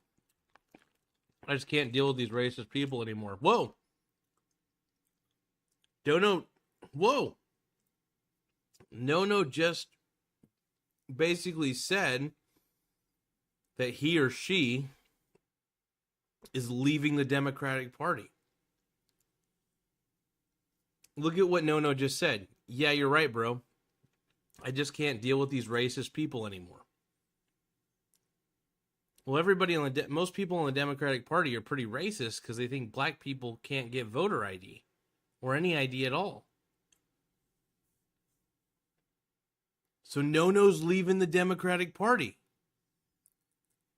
I just can't deal with these racist people anymore. Whoa. Dono. Whoa. No just basically said that he or she is leaving the Democratic Party. Look at what No just said. Yeah, you're right, bro. I just can't deal with these racist people anymore. Well, everybody on most people in the Democratic Party are pretty racist because they think black people can't get voter ID or any ID at all. So No's leaving the Democratic Party.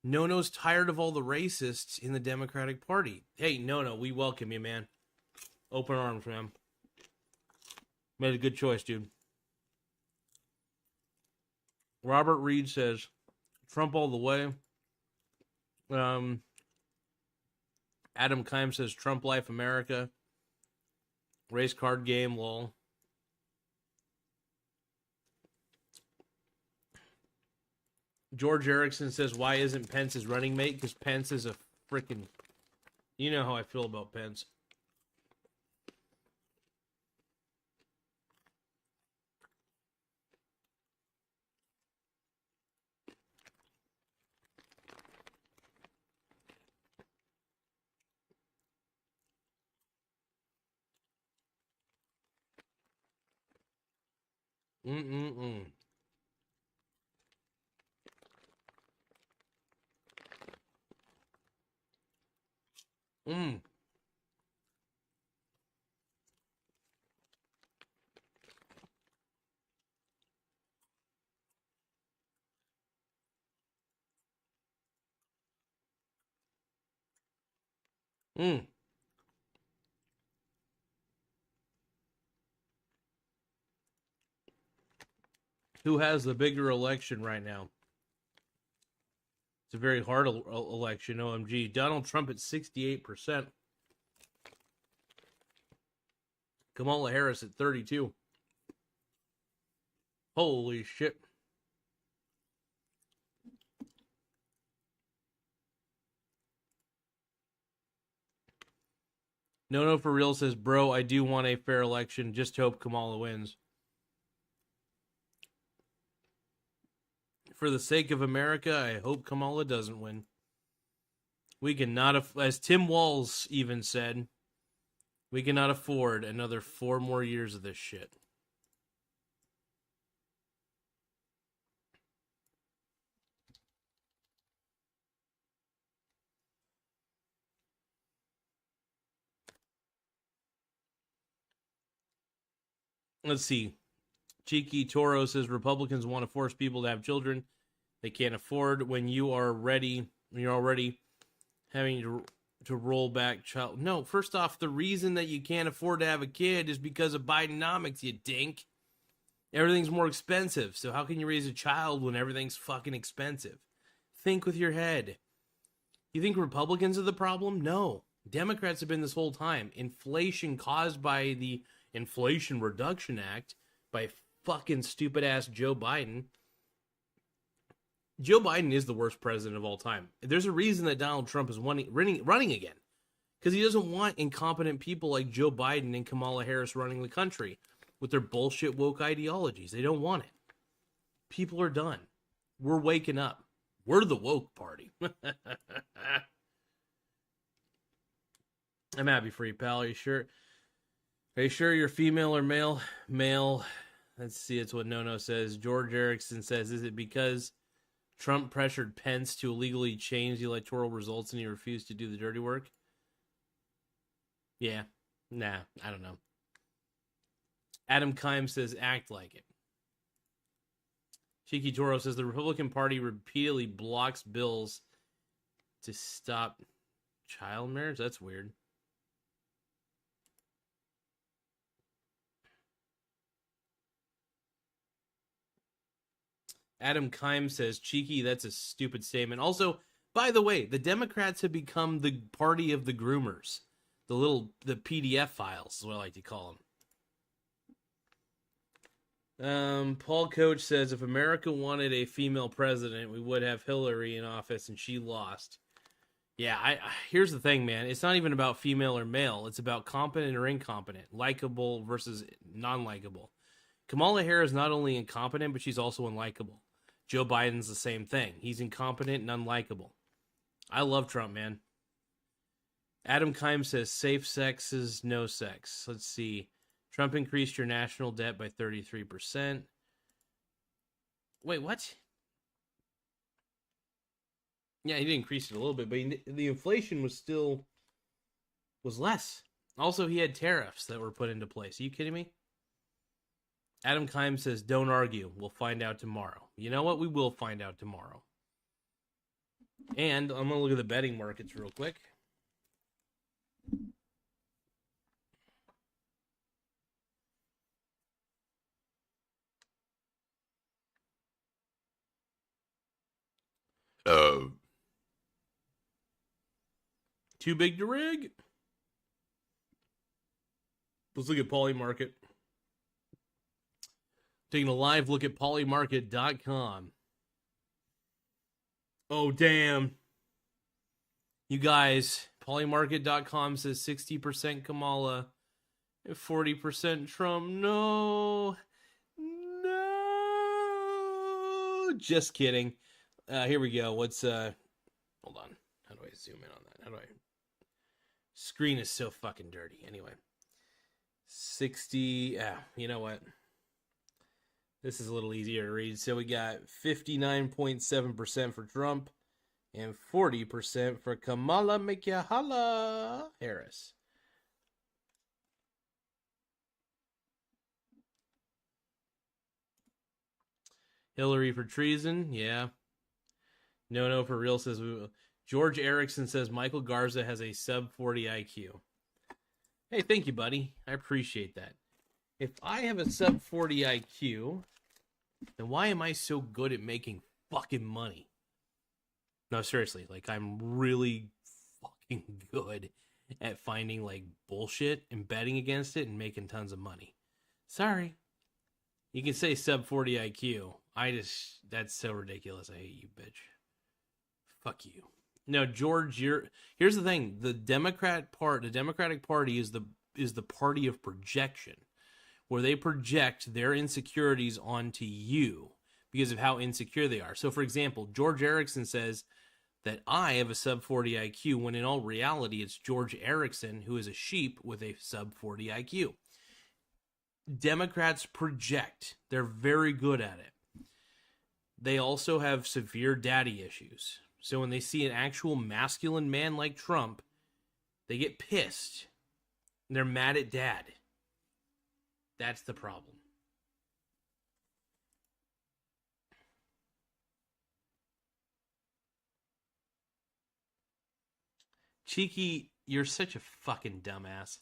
No's tired of all the racists in the Democratic Party. Hey, No, we welcome you, man. Open arms, man. Made a good choice, dude. Robert Reed says, Trump all the way. Adam Kime says, Trump Life America. Race card game, lol. George Erickson says, why isn't Pence his running mate? Because Pence is a freaking... You know how I feel about Pence. Mm. Who has the bigger election right now? It's a very hard election, OMG. Donald Trump at 68%. Kamala Harris at 32%. Holy shit. No for real says, bro, I do want a fair election. Just hope Kamala wins. For the sake of America, I hope Kamala doesn't win. We cannot, as Tim Walz even said, we cannot afford another 4 more years of this shit. Let's see. Cheeky Toro says Republicans want to force people to have children they can't afford when you're already having to roll back child. No, first off, the reason that you can't afford to have a kid is because of Bidenomics, you dink. Everything's more expensive. So how can you raise a child when everything's fucking expensive? Think with your head. You think Republicans are the problem? No. Democrats have been this whole time. Inflation caused by the Inflation Reduction Act by fucking stupid ass Joe Biden Joe Biden is the worst president of all time. There's a reason that Donald Trump is running again. Because he doesn't want incompetent people like Joe Biden and Kamala Harris running the country with their bullshit woke ideologies. They don't want it. People are done. We're waking up. We're the woke party. I'm happy for you, pal. Are you sure? Are you sure you're female or male? Male. Let's see. It's what No says. George Erickson says, is it because Trump pressured Pence to illegally change the electoral results and he refused to do the dirty work? Yeah. Nah, I don't know. Adam Kime says, act like it. Cheeky Toro says, the Republican Party repeatedly blocks bills to stop child marriage? That's weird. Adam Kime says, cheeky, that's a stupid statement. Also, by the way, the Democrats have become the party of the groomers. The PDF files is what I like to call them. Paul Coach says, if America wanted a female president, we would have Hillary in office, and she lost. Yeah, here's the thing, man. It's not even about female or male. It's about competent or incompetent, likable versus non-likable. Kamala Harris is not only incompetent, but she's also unlikable. Joe Biden's the same thing. He's incompetent and unlikable. I love Trump, man. Adam Kime says, safe sex is no sex. Let's see. Trump increased your national debt by 33%. Wait, what? Yeah, he did increase it a little bit, but the inflation was less. Also, he had tariffs that were put into place. Are you kidding me? Adam Kime says, don't argue. We'll find out tomorrow. You know what? We will find out tomorrow. And I'm going to look at the betting markets real quick. Too big to rig. Let's look at Polymarket. Taking a live look at polymarket.com. Oh, damn. You guys, polymarket.com says 60% Kamala and 40% Trump. No. Just kidding. Here we go. Hold on. How do I zoom in on that? Screen is so fucking dirty. Anyway. 60. You know what? This is a little easier to read. So we got 59.7% for Trump and 40% for Kamala Harris. Hillary for treason, yeah. No for real says we will. George Erickson says Michael Garza has a sub 40 IQ. Hey, thank you, buddy. I appreciate that. If I have a sub 40 IQ, then why am I so good at making fucking money? No, seriously, like I'm really fucking good at finding like bullshit and betting against it and making tons of money. Sorry. You can say sub 40 IQ. That's so ridiculous. I hate you, bitch. Fuck you. No, George, here's the thing. The Democratic Party is the party of projection, where they project their insecurities onto you because of how insecure they are. So, for example, George Erickson says that I have a sub 40 IQ, when in all reality, it's George Erickson who is a sheep with a sub 40 IQ. Democrats project. They're very good at it. They also have severe daddy issues. So when they see an actual masculine man like Trump, they get pissed. They're mad at dad. That's the problem. Cheeky, you're such a fucking dumbass.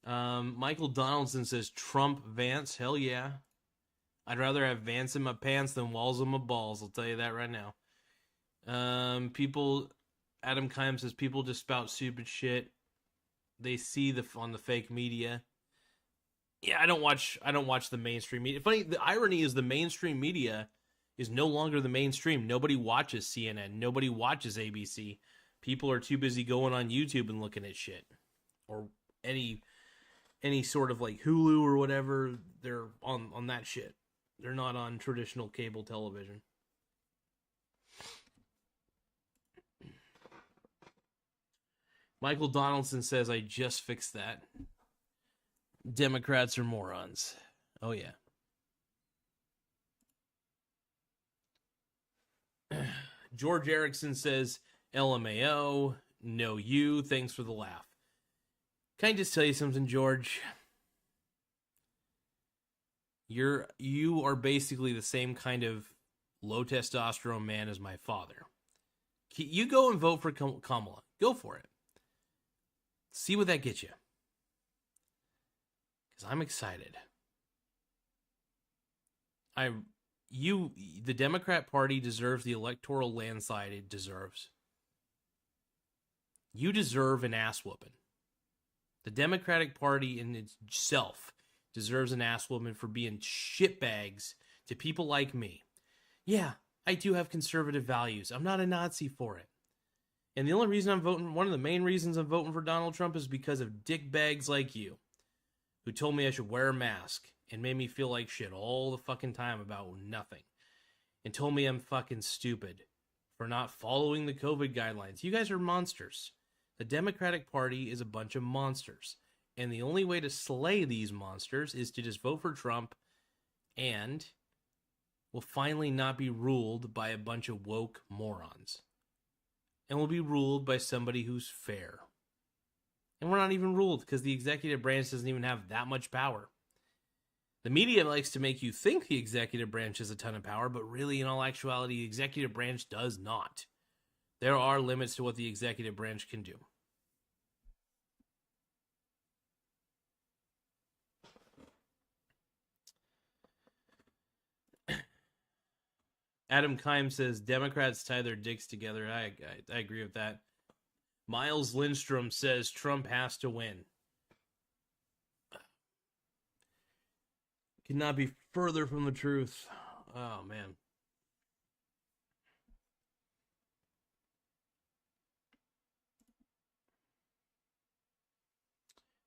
Michael Donaldson says Trump Vance. Hell yeah. I'd rather have Vance in my pants than Walls in my balls. I'll tell you that right now. Adam Kime says people just spout stupid shit. They see on the fake media. Yeah, I don't watch the mainstream media. Funny, the irony is the mainstream media is no longer the mainstream. Nobody watches CNN. Nobody watches ABC. People are too busy going on YouTube and looking at shit. Or any sort of like Hulu or whatever. They're on that shit. They're not on traditional cable television. Michael Donaldson says, I just fixed that. Democrats are morons. Oh, yeah. George Erickson says, LMAO, no you, thanks for the laugh. Can I just tell you something, George? You are basically the same kind of low testosterone man as my father. You go and vote for Kamala. Go for it. See what that gets you. Because I'm excited. The Democrat Party deserves the electoral landslide it deserves. You deserve an ass whooping. The Democratic Party in itself deserves an ass whooping for being shitbags to people like me. Yeah, I do have conservative values. I'm not a Nazi for it. And the only reason I'm voting, one of the main reasons I'm voting for Donald Trump is because of dickbags like you, who told me I should wear a mask and made me feel like shit all the fucking time about nothing. And told me I'm fucking stupid for not following the COVID guidelines. You guys are monsters. The Democratic Party is a bunch of monsters. And the only way to slay these monsters is to just vote for Trump, and we'll finally not be ruled by a bunch of woke morons. And we'll be ruled by somebody who's fair. And we're not even ruled because the executive branch doesn't even have that much power. The media likes to make you think the executive branch has a ton of power, but really, in all actuality, the executive branch does not. There are limits to what the executive branch can do. Adam Kime says, Democrats tie their dicks together. I agree with that. Miles Lindstrom says, Trump has to win. Could not be further from the truth. Oh, man.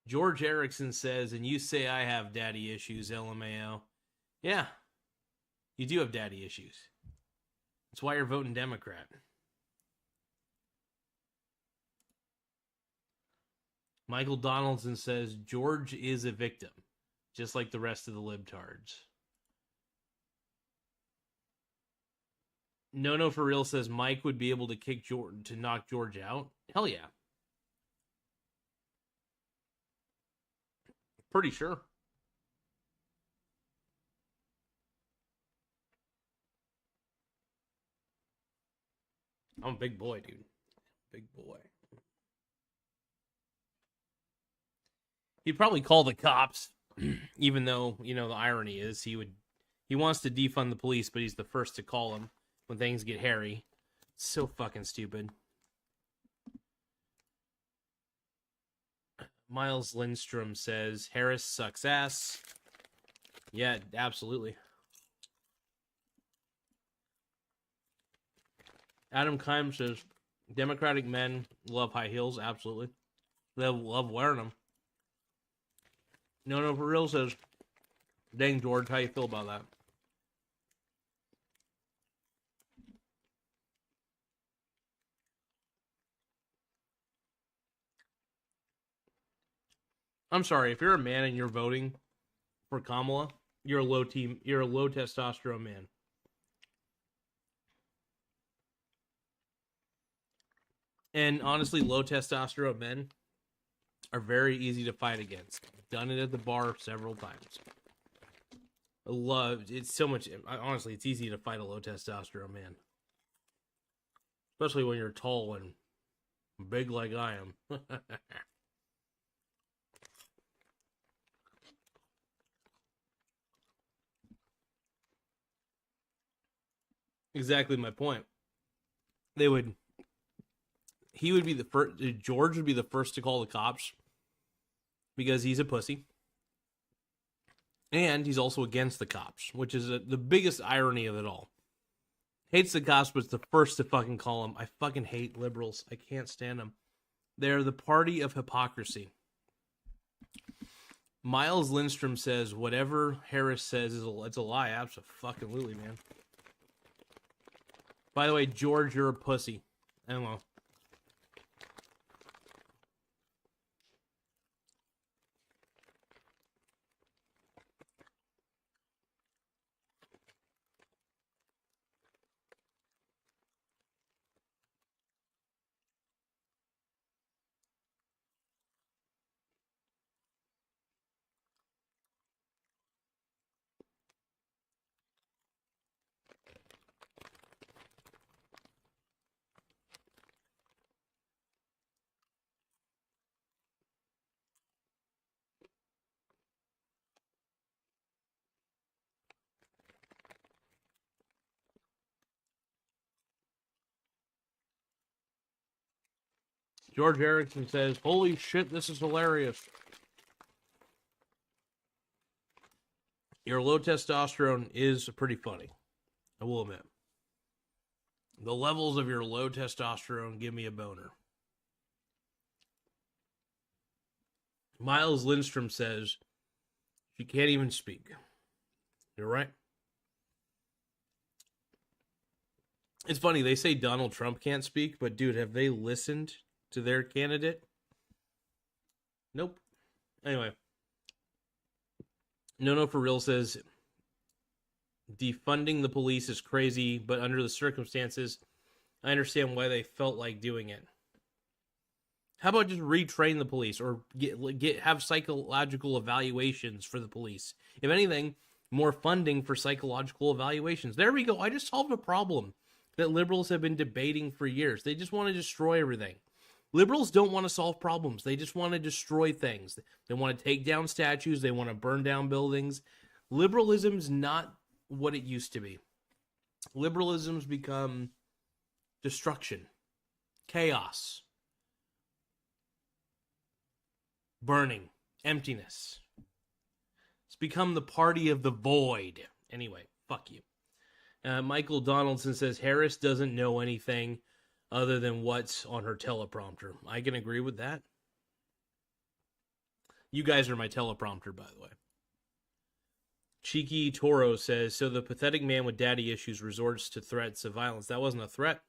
George Erickson says, and you say I have daddy issues, LMAO. Yeah, you do have daddy issues. That's why you're voting Democrat. Michael Donaldson says, George is a victim, just like the rest of the libtards. No, for real says Mike would be able to kick George, to knock George out. Hell yeah. Pretty sure. I'm a big boy, dude. Big boy. He'd probably call the cops, even though, the irony is he wants to defund the police, but he's the first to call them when things get hairy. It's so fucking stupid. Miles Lindstrom says, Harris sucks ass. Yeah, absolutely. Adam Kime says, Democratic men love high heels. Absolutely. They love wearing them. No, for real says, dang, George, how you feel about that? I'm sorry, if you're a man and you're voting for Kamala, you're a low testosterone man. And honestly, low testosterone men are very easy to fight against. I've done it at the bar several times. It's so much, honestly, it's easy to fight a low testosterone man. Especially when you're tall and big like I am. Exactly my point. He would be the first, George would be the first to call the cops because he's a pussy. And he's also against the cops, which is the biggest irony of it all. Hates the cops, but it's the first to fucking call them. I fucking hate liberals. I can't stand them. They're the party of hypocrisy. Miles Lindstrom says whatever Harris says it's a lie. Absolutely, man. By the way, George, you're a pussy. I don't know. George Erickson says, holy shit, this is hilarious. Your low testosterone is pretty funny. I will admit. The levels of your low testosterone give me a boner. Miles Lindstrom says, she can't even speak. You're right. It's funny, they say Donald Trump can't speak, but dude, have they listened to their candidate? Nope. Anyway. No, for real says, defunding the police is crazy, but under the circumstances, I understand why they felt like doing it. How about just retrain the police or have psychological evaluations for the police? If anything, more funding for psychological evaluations. There we go. I just solved a problem that liberals have been debating for years. They just want to destroy everything. Liberals don't want to solve problems. They just want to destroy things. They want to take down statues. They want to burn down buildings. Liberalism's not what it used to be. Liberalism's become destruction, chaos, burning, emptiness. It's become the party of the void. Anyway, fuck you. Michael Donaldson says Harris doesn't know anything other than what's on her teleprompter. I can agree with that. You guys are my teleprompter, by the way. Cheeky Toro says, so the pathetic man with daddy issues resorts to threats of violence. That wasn't a threat.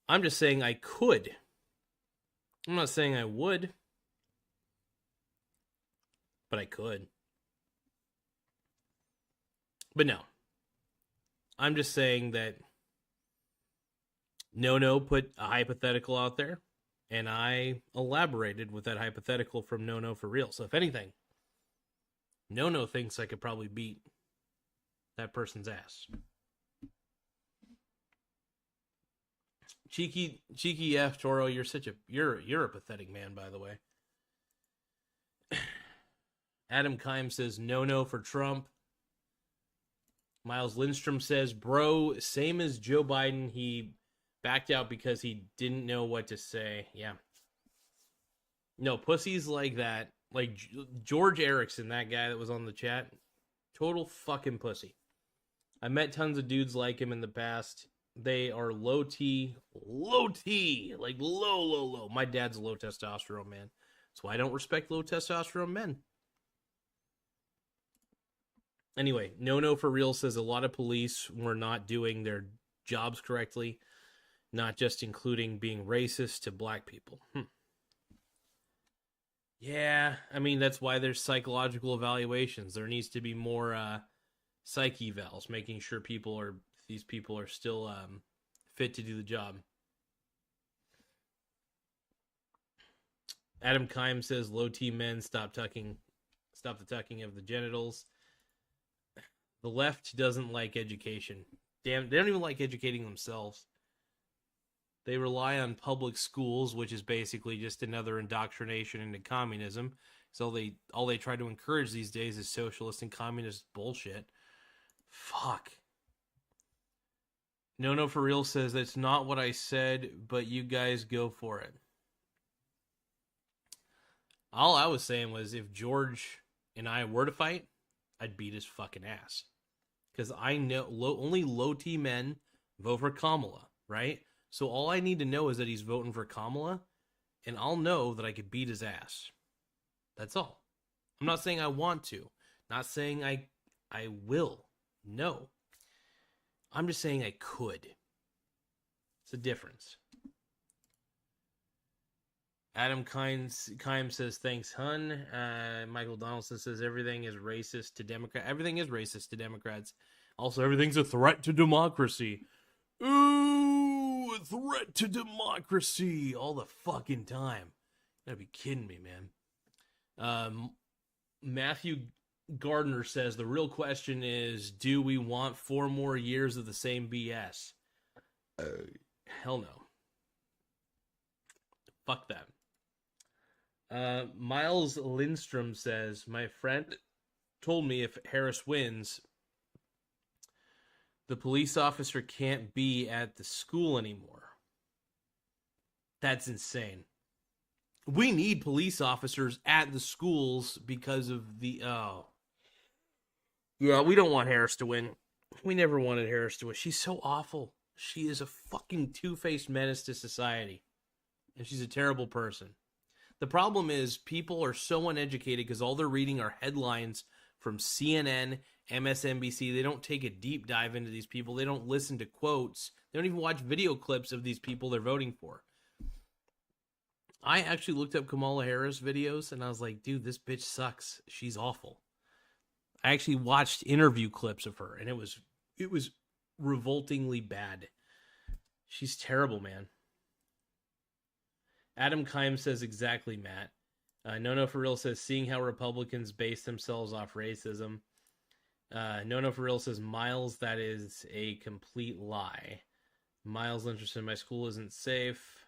I'm just saying I could. I'm not saying I would. But I could. But no. I'm just saying that No put a hypothetical out there, and I elaborated with that hypothetical from No for real. So if anything, No thinks I could probably beat that person's ass. Cheeky F Toro, you're a pathetic man, by the way. Adam Kime says No for Trump. Miles Lindstrom says, bro, same as Joe Biden, he backed out because he didn't know what to say. Yeah. No, pussies like that, like George Erickson, that guy that was on the chat, total fucking pussy. I met tons of dudes like him in the past. They are low T, like low. My dad's a low testosterone man. That's why I don't respect low testosterone men. Anyway, No for real says a lot of police were not doing their jobs correctly, not just including being racist to black people. Yeah, I mean, that's why there's psychological evaluations. There needs to be more psyche evals, making sure these people are still fit to do the job. Adam Kime says low T men stop the tucking of the genitals. The left doesn't like education. Damn, they don't even like educating themselves. They rely on public schools, which is basically just another indoctrination into communism. So all they try to encourage these days is socialist and communist bullshit. Fuck. No for real says that's not what I said, but you guys go for it. All I was saying was if George and I were to fight, I'd beat his fucking ass. because I know only low T men vote for Kamala, right? So all I need to know is that he's voting for Kamala, and I'll know that I could beat his ass. That's all. I'm not saying I want to, not saying I will. No, I'm just saying I could. It's a difference. Adam Kime says, thanks, hun. Michael Donaldson says, everything is racist to Democrats. Everything is racist to Democrats. Also, everything's a threat to democracy. Ooh, a threat to democracy all the fucking time. You gotta be kidding me, man. Matthew Gardner says, the real question is, do we want 4 more years of the same BS? Hell no. Fuck that. Miles Lindstrom says, my friend told me if Harris wins, the police officer can't be at the school anymore. That's insane. We need police officers at the schools because of the... Oh. Yeah, we don't want Harris to win. We never wanted Harris to win. She's so awful. She is a fucking two-faced menace to society. And she's a terrible person. The problem is people are so uneducated because all they're reading are headlines from CNN, MSNBC. They don't take a deep dive into these people. They don't listen to quotes. They don't even watch video clips of these people they're voting for. I actually looked up Kamala Harris videos and I was like, dude, this bitch sucks. She's awful. I actually watched interview clips of her and it was revoltingly bad. She's terrible, man. Adam Kime says, exactly, Matt. No for real says, seeing how Republicans base themselves off racism. No for real says, Miles, that is a complete lie. Miles interested, my school isn't safe.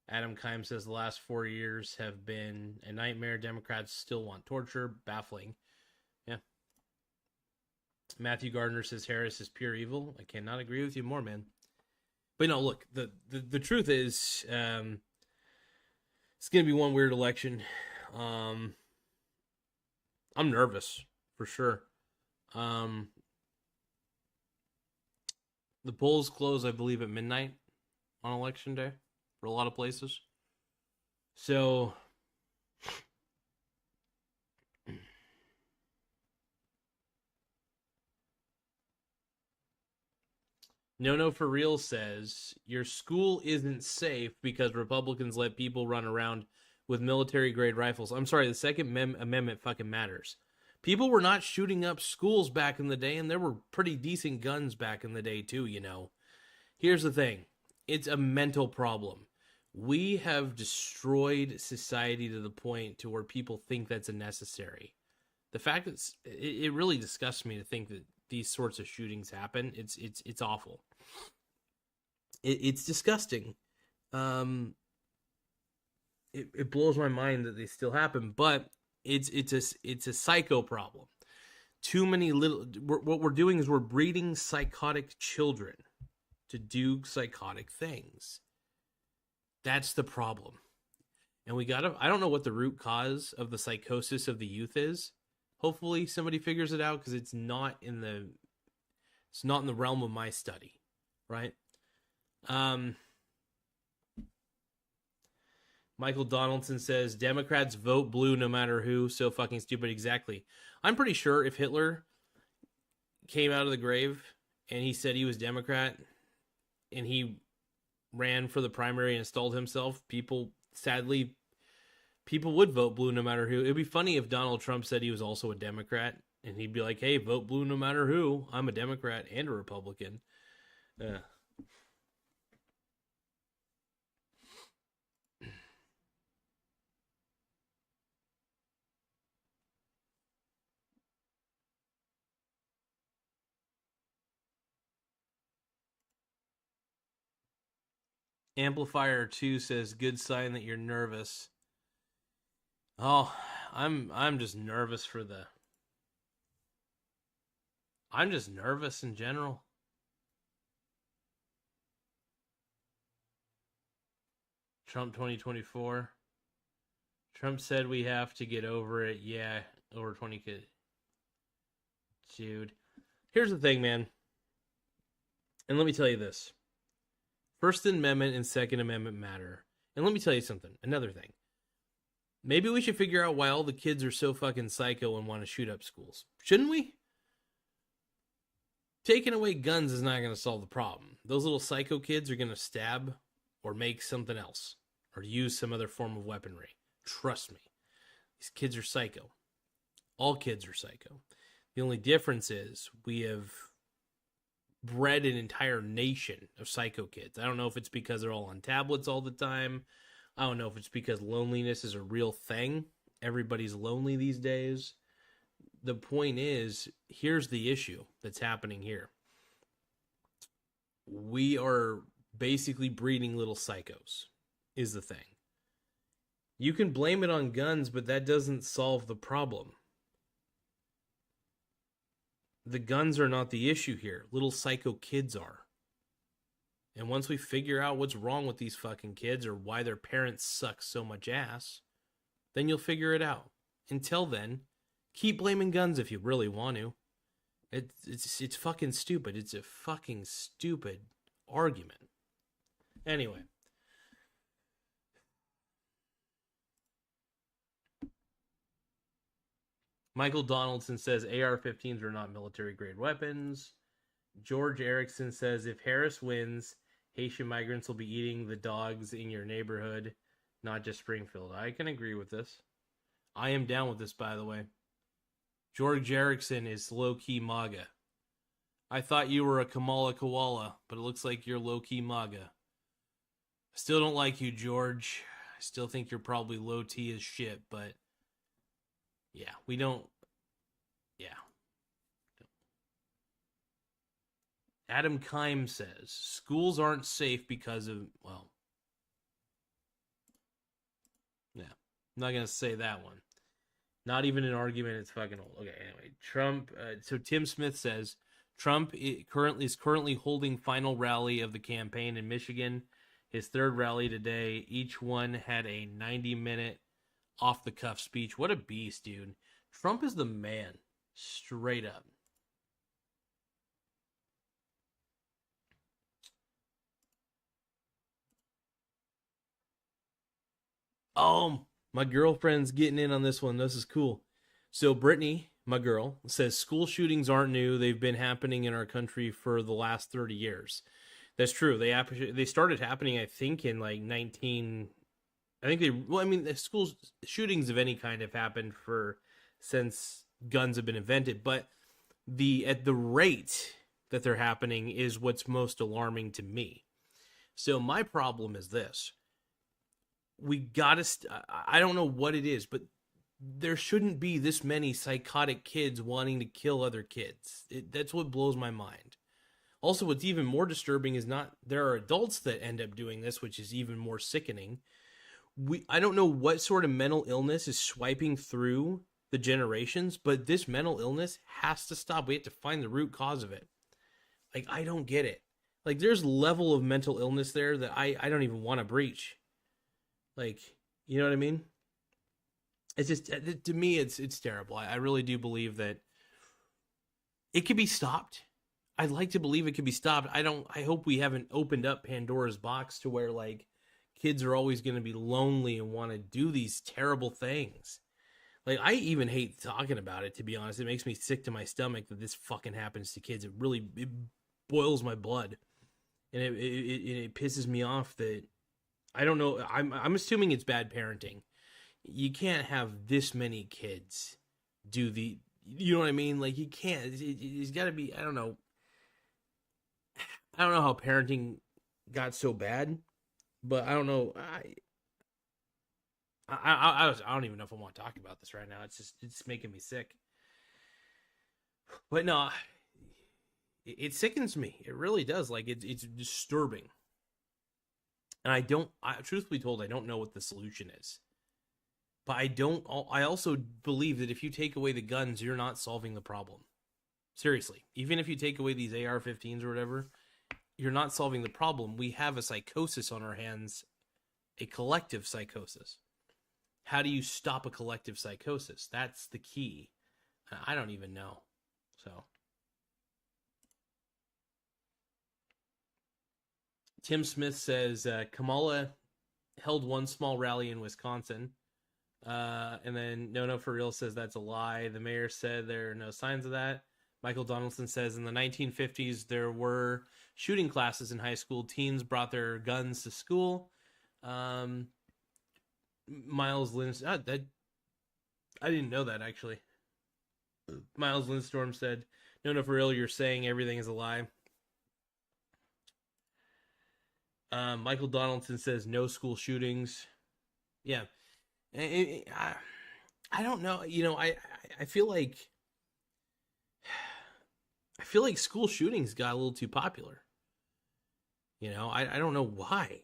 Adam Kime says, the last 4 years have been a nightmare. Democrats still want torture. Baffling. Yeah. Matthew Gardner says, Harris is pure evil. I cannot agree with you more, man. But no, look, the truth is, it's going to be one weird election. I'm nervous, for sure. The polls close, I believe, at midnight on election day for a lot of places. So, No for real says, your school isn't safe because Republicans let people run around with military-grade rifles. I'm sorry, the Second Amendment fucking matters. People were not shooting up schools back in the day, and there were pretty decent guns back in the day, too, you know. Here's the thing. It's a mental problem. We have destroyed society to the point to where people think that's unnecessary. The fact that it really disgusts me to think that these sorts of shootings happen. It's awful. It's disgusting. It blows my mind that they still happen, but it's a psycho problem. Too many what we're doing is we're breeding psychotic children to do psychotic things. That's the problem. And I don't know what the root cause of the psychosis of the youth is. Hopefully somebody figures it out because it's not in the realm of my study, right? Michael Donaldson says, Democrats vote blue no matter who. So fucking stupid. Exactly. I'm pretty sure if Hitler came out of the grave and he said he was Democrat and he ran for the primary and installed himself, people would vote blue no matter who. It'd be funny if Donald Trump said he was also a Democrat and he'd be like, hey, vote blue no matter who. I'm a Democrat and a Republican. Amplifier 2 says, good sign that you're nervous. Oh, I'm just nervous I'm just nervous in general. Trump 2024. Trump said we have to get over it. Yeah, over 20 kids. Dude. Here's the thing, man. And let me tell you this. First Amendment and Second Amendment matter. And let me tell you something. Another thing. Maybe we should figure out why all the kids are so fucking psycho and want to shoot up schools. Shouldn't we? Taking away guns is not going to solve the problem. Those little psycho kids are going to stab or make something else or use some other form of weaponry. Trust me. These kids are psycho. All kids are psycho. The only difference is we have bred an entire nation of psycho kids. I don't know if it's because they're all on tablets all the time. I don't know if it's because loneliness is a real thing. Everybody's lonely these days. The point is, here's the issue that's happening here. We are basically breeding little psychos, is the thing. You can blame it on guns, but that doesn't solve the problem. The guns are not the issue here. Little psycho kids are. And once we figure out what's wrong with these fucking kids or why their parents suck so much ass, then you'll figure it out. Until then, keep blaming guns if you really want to. It's fucking stupid. It's a fucking stupid argument. Anyway. Michael Donaldson says AR-15s are not military-grade weapons. George Erickson says if Harris wins, Haitian migrants will be eating the dogs in your neighborhood, not just Springfield. I can agree with this. I am down with this, by the way. George Erickson is low-key MAGA. I thought you were a Kamala koala, but it looks like you're low-key MAGA. I still don't like you, George. I still think you're probably low-T as shit, but yeah, we don't. Yeah. Adam Kime says, schools aren't safe because of, well, yeah, I'm not going to say that one. Not even an argument, it's fucking old. Okay, anyway, Trump, so Tim Smith says, Trump is currently holding final rally of the campaign in Michigan, his third rally today. Each one had a 90-minute off-the-cuff speech. What a beast, dude. Trump is the man, straight up. My girlfriend's getting in on this one. This is cool. So Brittany, my girl, says school shootings aren't new. They've been happening in our country for the last 30 years. That's true. They started happening, I think, in like the school shootings of any kind have happened since guns have been invented, but at the rate that they're happening is what's most alarming to me. So my problem is this. I don't know what it is, but there shouldn't be this many psychotic kids wanting to kill other kids. That's what blows my mind. Also, what's even more disturbing is there are adults that end up doing this, which is even more sickening. I don't know what sort of mental illness is swiping through the generations, but this mental illness has to stop. We have to find the root cause of it. Like, I don't get it. Like, there's level of mental illness there that I don't even want to breach. Like, you know what I mean? It's just, to me, it's terrible. I really do believe that it could be stopped. I'd like to believe it could be stopped. I hope we haven't opened up Pandora's box to where, like, kids are always going to be lonely and want to do these terrible things. Like, I even hate talking about it, to be honest. It makes me sick to my stomach that this fucking happens to kids. It boils my blood. And it pisses me off that, I don't know, I'm assuming it's bad parenting. You can't have this many kids do you know what I mean? Like, you can't, it's got to be, I don't know how parenting got so bad, but I don't know, I don't even know if I want to talk about this right now. It's making me sick. But no, it sickens me. It really does. Like, it's disturbing. And truthfully told, I don't know what the solution is. But I also believe that if you take away the guns, you're not solving the problem. Seriously. Even if you take away these AR-15s or whatever, you're not solving the problem. We have a psychosis on our hands, a collective psychosis. How do you stop a collective psychosis? That's the key. I don't even know. So, Tim Smith says Kamala held one small rally in Wisconsin. And then No For Real says that's a lie. The mayor said there are no signs of that. Michael Donaldson says in the 1950s there were shooting classes in high school. Teens brought their guns to school. Miles Lindstrom, I didn't know that actually. Miles Lindstorm said, No For Real, you're saying everything is a lie. Michael Donaldson says no school shootings. Yeah. I don't know. I feel like school shootings got a little too popular. I don't know why.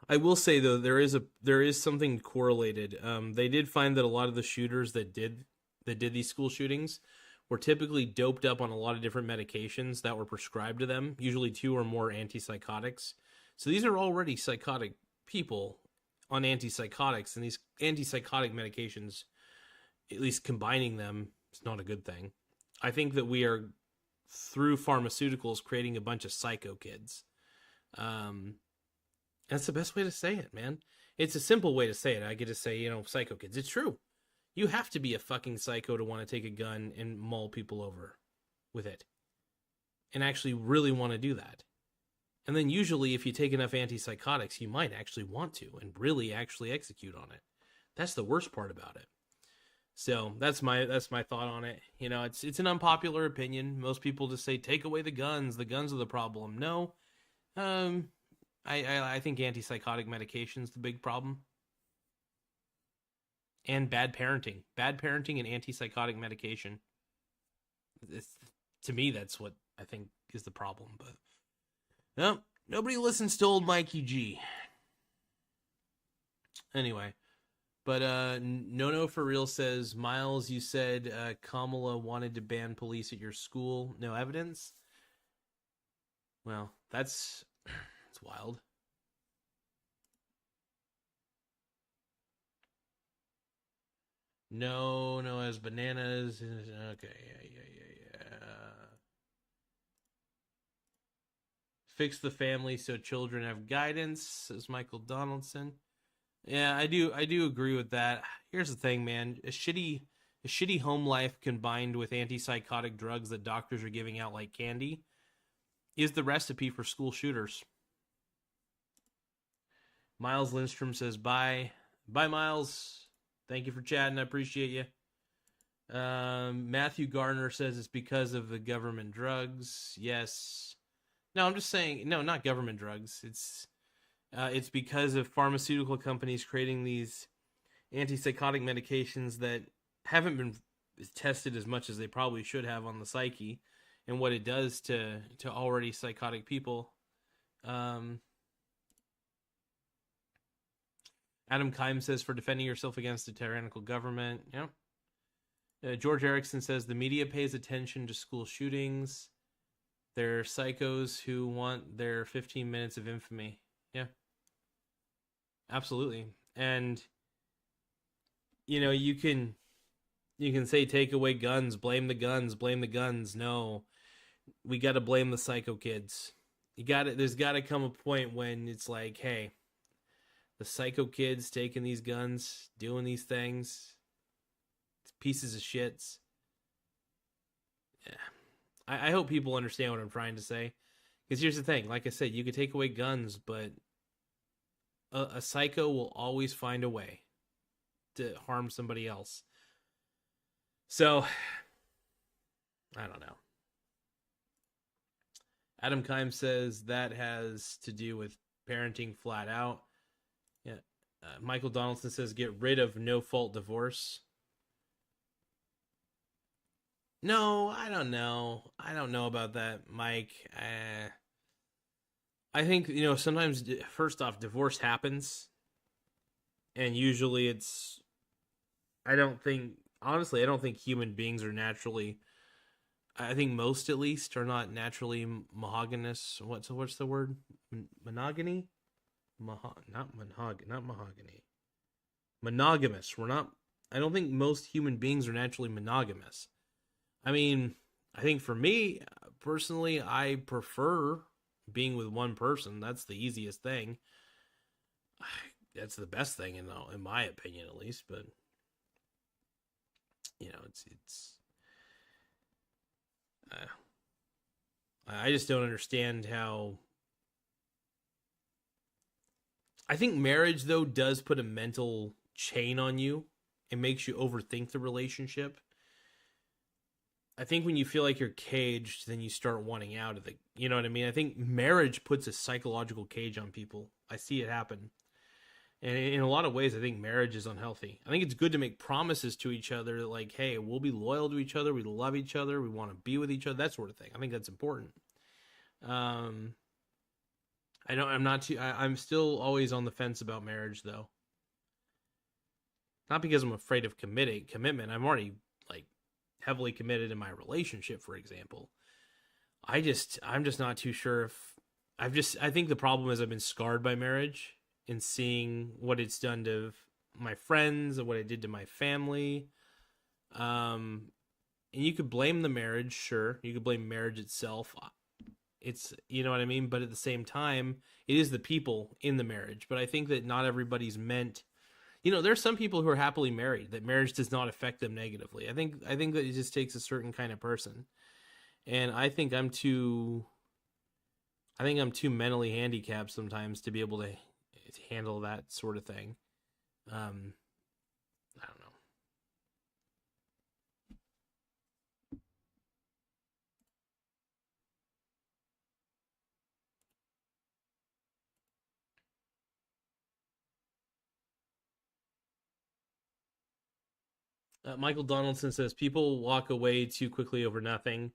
I will say though there is something correlated. They did find that a lot of the shooters that did these school shootings were typically doped up on a lot of different medications that were prescribed to them, usually 2 or more antipsychotics. So these are already psychotic people on antipsychotics, and these antipsychotic medications, at least combining them, is not a good thing. I think that we are, through pharmaceuticals, creating a bunch of psycho kids. That's the best way to say it, man. It's a simple way to say it. I get to say, psycho kids. It's true. You have to be a fucking psycho to want to take a gun and maul people over with it. And actually really want to do that. And then usually if you take enough antipsychotics, you might actually want to and really actually execute on it. That's the worst part about it. So that's my thought on it. It's an unpopular opinion. Most people just say, take away the guns. The guns are the problem. No. I think antipsychotic medication is the big problem. And bad parenting. Bad parenting and antipsychotic medication. To me, that's what I think is the problem. But no, nobody listens to old Mikey G. Anyway, but No For Real says, Miles, you said Kamala wanted to ban police at your school. No evidence? Well, that's wild. No, as bananas. Okay, yeah. Fix the family so children have guidance, says Michael Donaldson. Yeah, I do agree with that. Here's the thing, man. A shitty home life combined with antipsychotic drugs that doctors are giving out like candy is the recipe for school shooters. Miles Lindstrom says, bye. Bye, Miles. Thank you for chatting. I appreciate you. Matthew Garner says it's because of the government drugs. Yes. No, I'm just saying, no, not government drugs. It's because of pharmaceutical companies creating these antipsychotic medications that haven't been tested as much as they probably should have on the psyche and what it does to already psychotic people. Adam Kime says, for defending yourself against a tyrannical government. Yeah. George Erickson says, the media pays attention to school shootings. They're psychos who want their 15 minutes of infamy. Yeah. Absolutely. And, you can say take away guns, blame the guns. No. We got to blame the psycho kids. There's got to come a point when it's like, hey, the psycho kids taking these guns, doing these things, pieces of shits. Yeah. I hope people understand what I'm trying to say. Because here's the thing. Like I said, you could take away guns, but a psycho will always find a way to harm somebody else. So, I don't know. Adam Kime says that has to do with parenting flat out. Yeah. Michael Donaldson says get rid of no-fault divorce. No, I don't know. I don't know about that, Mike. I think, sometimes, first off, divorce happens. And usually it's... honestly, I don't think human beings are naturally... I think most, at least, are not naturally monogamous. What's the word? Monogamy? Not mahogany. Monogamous. I don't think most human beings are naturally monogamous. I mean, I think for me personally, I prefer being with one person. That's the easiest thing. That's the best thing in my opinion, at least. But it's. Uh, I just don't understand how. I think marriage though does put a mental chain on you. It makes you overthink the relationship. I think when you feel like you're caged, then you start wanting out of the. You know what I mean? I think marriage puts a psychological cage on people. I see it happen. And in a lot of ways, I think marriage is unhealthy. I think it's good to make promises to each other, like, hey, we'll be loyal to each other, we love each other, we want to be with each other, that sort of thing. I think that's important. Um, I don't. I'm not too. I'm still always on the fence about marriage, though. Not because I'm afraid of commitment. I'm already like heavily committed in my relationship, for example. I'm just not too sure if I think the problem is I've been scarred by marriage and seeing what it's done to my friends and what it did to my family. And you could blame the marriage, sure. You could blame marriage itself. It's, you know what I mean? But at the same time, it is the people in the marriage. But I think that not everybody's meant. There's some people who are happily married that marriage does not affect them negatively. I think that it just takes a certain kind of person. And I think I'm too mentally handicapped sometimes to be able to handle that sort of thing. I don't know. Michael Donaldson says people walk away too quickly over nothing.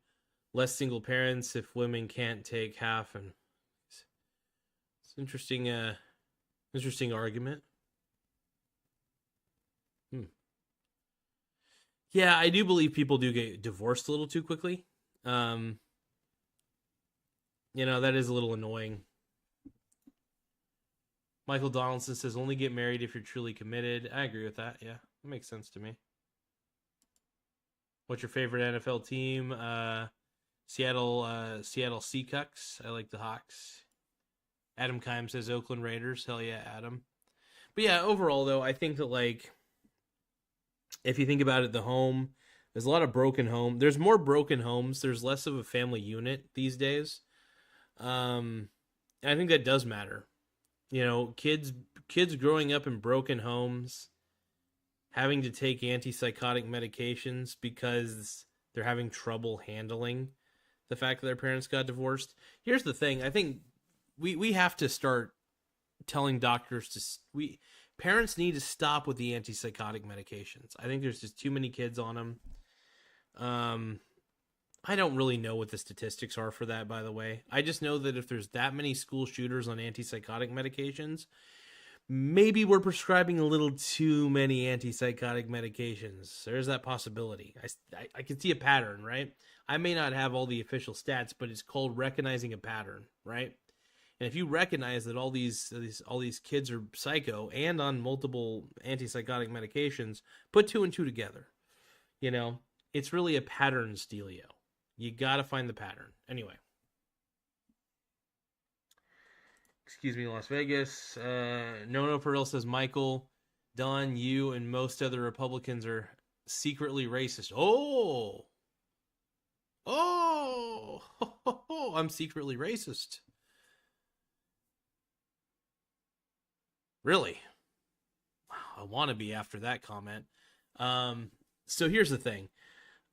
Less single parents if women can't take half, and it's interesting. Interesting argument. Hmm. Yeah, I do believe people do get divorced a little too quickly. Um, that is a little annoying. Michael Donaldson says only get married if you're truly committed. I agree with that. Yeah, that makes sense to me. What's your favorite NFL team? Seattle Seahawks. I like the Hawks. Adam Kime says Oakland Raiders. Hell yeah, Adam. But yeah, overall though, I think that like if you think about it, there's a lot of broken home. There's more broken homes. There's less of a family unit these days. And I think that does matter. Kids growing up in broken homes, having to take antipsychotic medications because they're having trouble handling the fact that their parents got divorced. Here's the thing. I think we have to start telling doctors we parents need to stop with the antipsychotic medications. I think there's just too many kids on them. I don't really know what the statistics are for that, by the way. I just know that if there's that many school shooters on antipsychotic medications, maybe we're prescribing a little too many antipsychotic medications. There's that possibility. I can see a pattern, right? I may not have all the official stats, but it's called recognizing a pattern, right? And if you recognize that all these kids are psycho and on multiple antipsychotic medications, put two and two together. It's really a pattern dealio. You got to find the pattern. Anyway. Excuse me, Las Vegas. No, for real, says Michael, Don, you, and most other Republicans are secretly racist. Oh! Oh! I'm secretly racist. Really? Wow, I want to be after that comment. So here's the thing.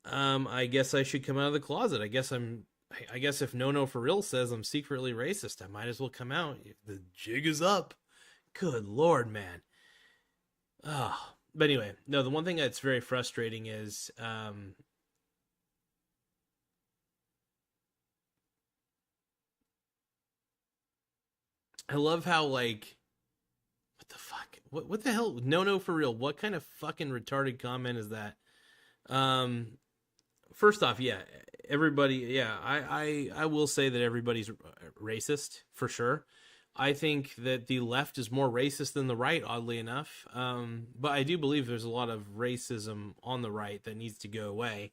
I guess I should come out of the closet. I guess if No for real says I'm secretly racist, I might as well come out. The jig is up. Good Lord, man. But anyway, no, the one thing that's very frustrating is I love how like what the fuck? What the hell? No for real. What kind of fucking retarded comment is that? First off, yeah, everybody, yeah, I will say that everybody's racist for sure. I think that the left is more racist than the right, oddly enough. But I do believe there's a lot of racism on the right that needs to go away.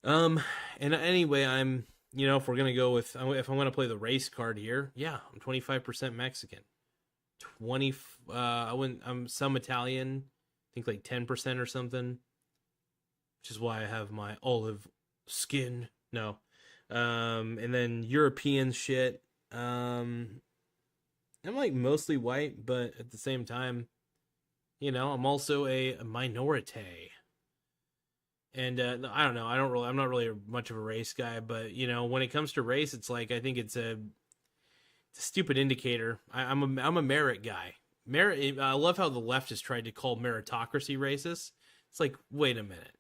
Um, and anyway, if we're gonna go with, if I'm gonna play the race card here, yeah, I'm 25% Mexican. 20, I'm some Italian, I think like 10% or something, which is why I have my olive skin. No, and then European shit. I'm like mostly white, but at the same time, I'm also a minority. And I don't know. I'm not really much of a race guy, but when it comes to race, it's like I think it's a stupid indicator. I'm a merit guy. Merit. I love how the left has tried to call meritocracy racist. It's like, wait a minute.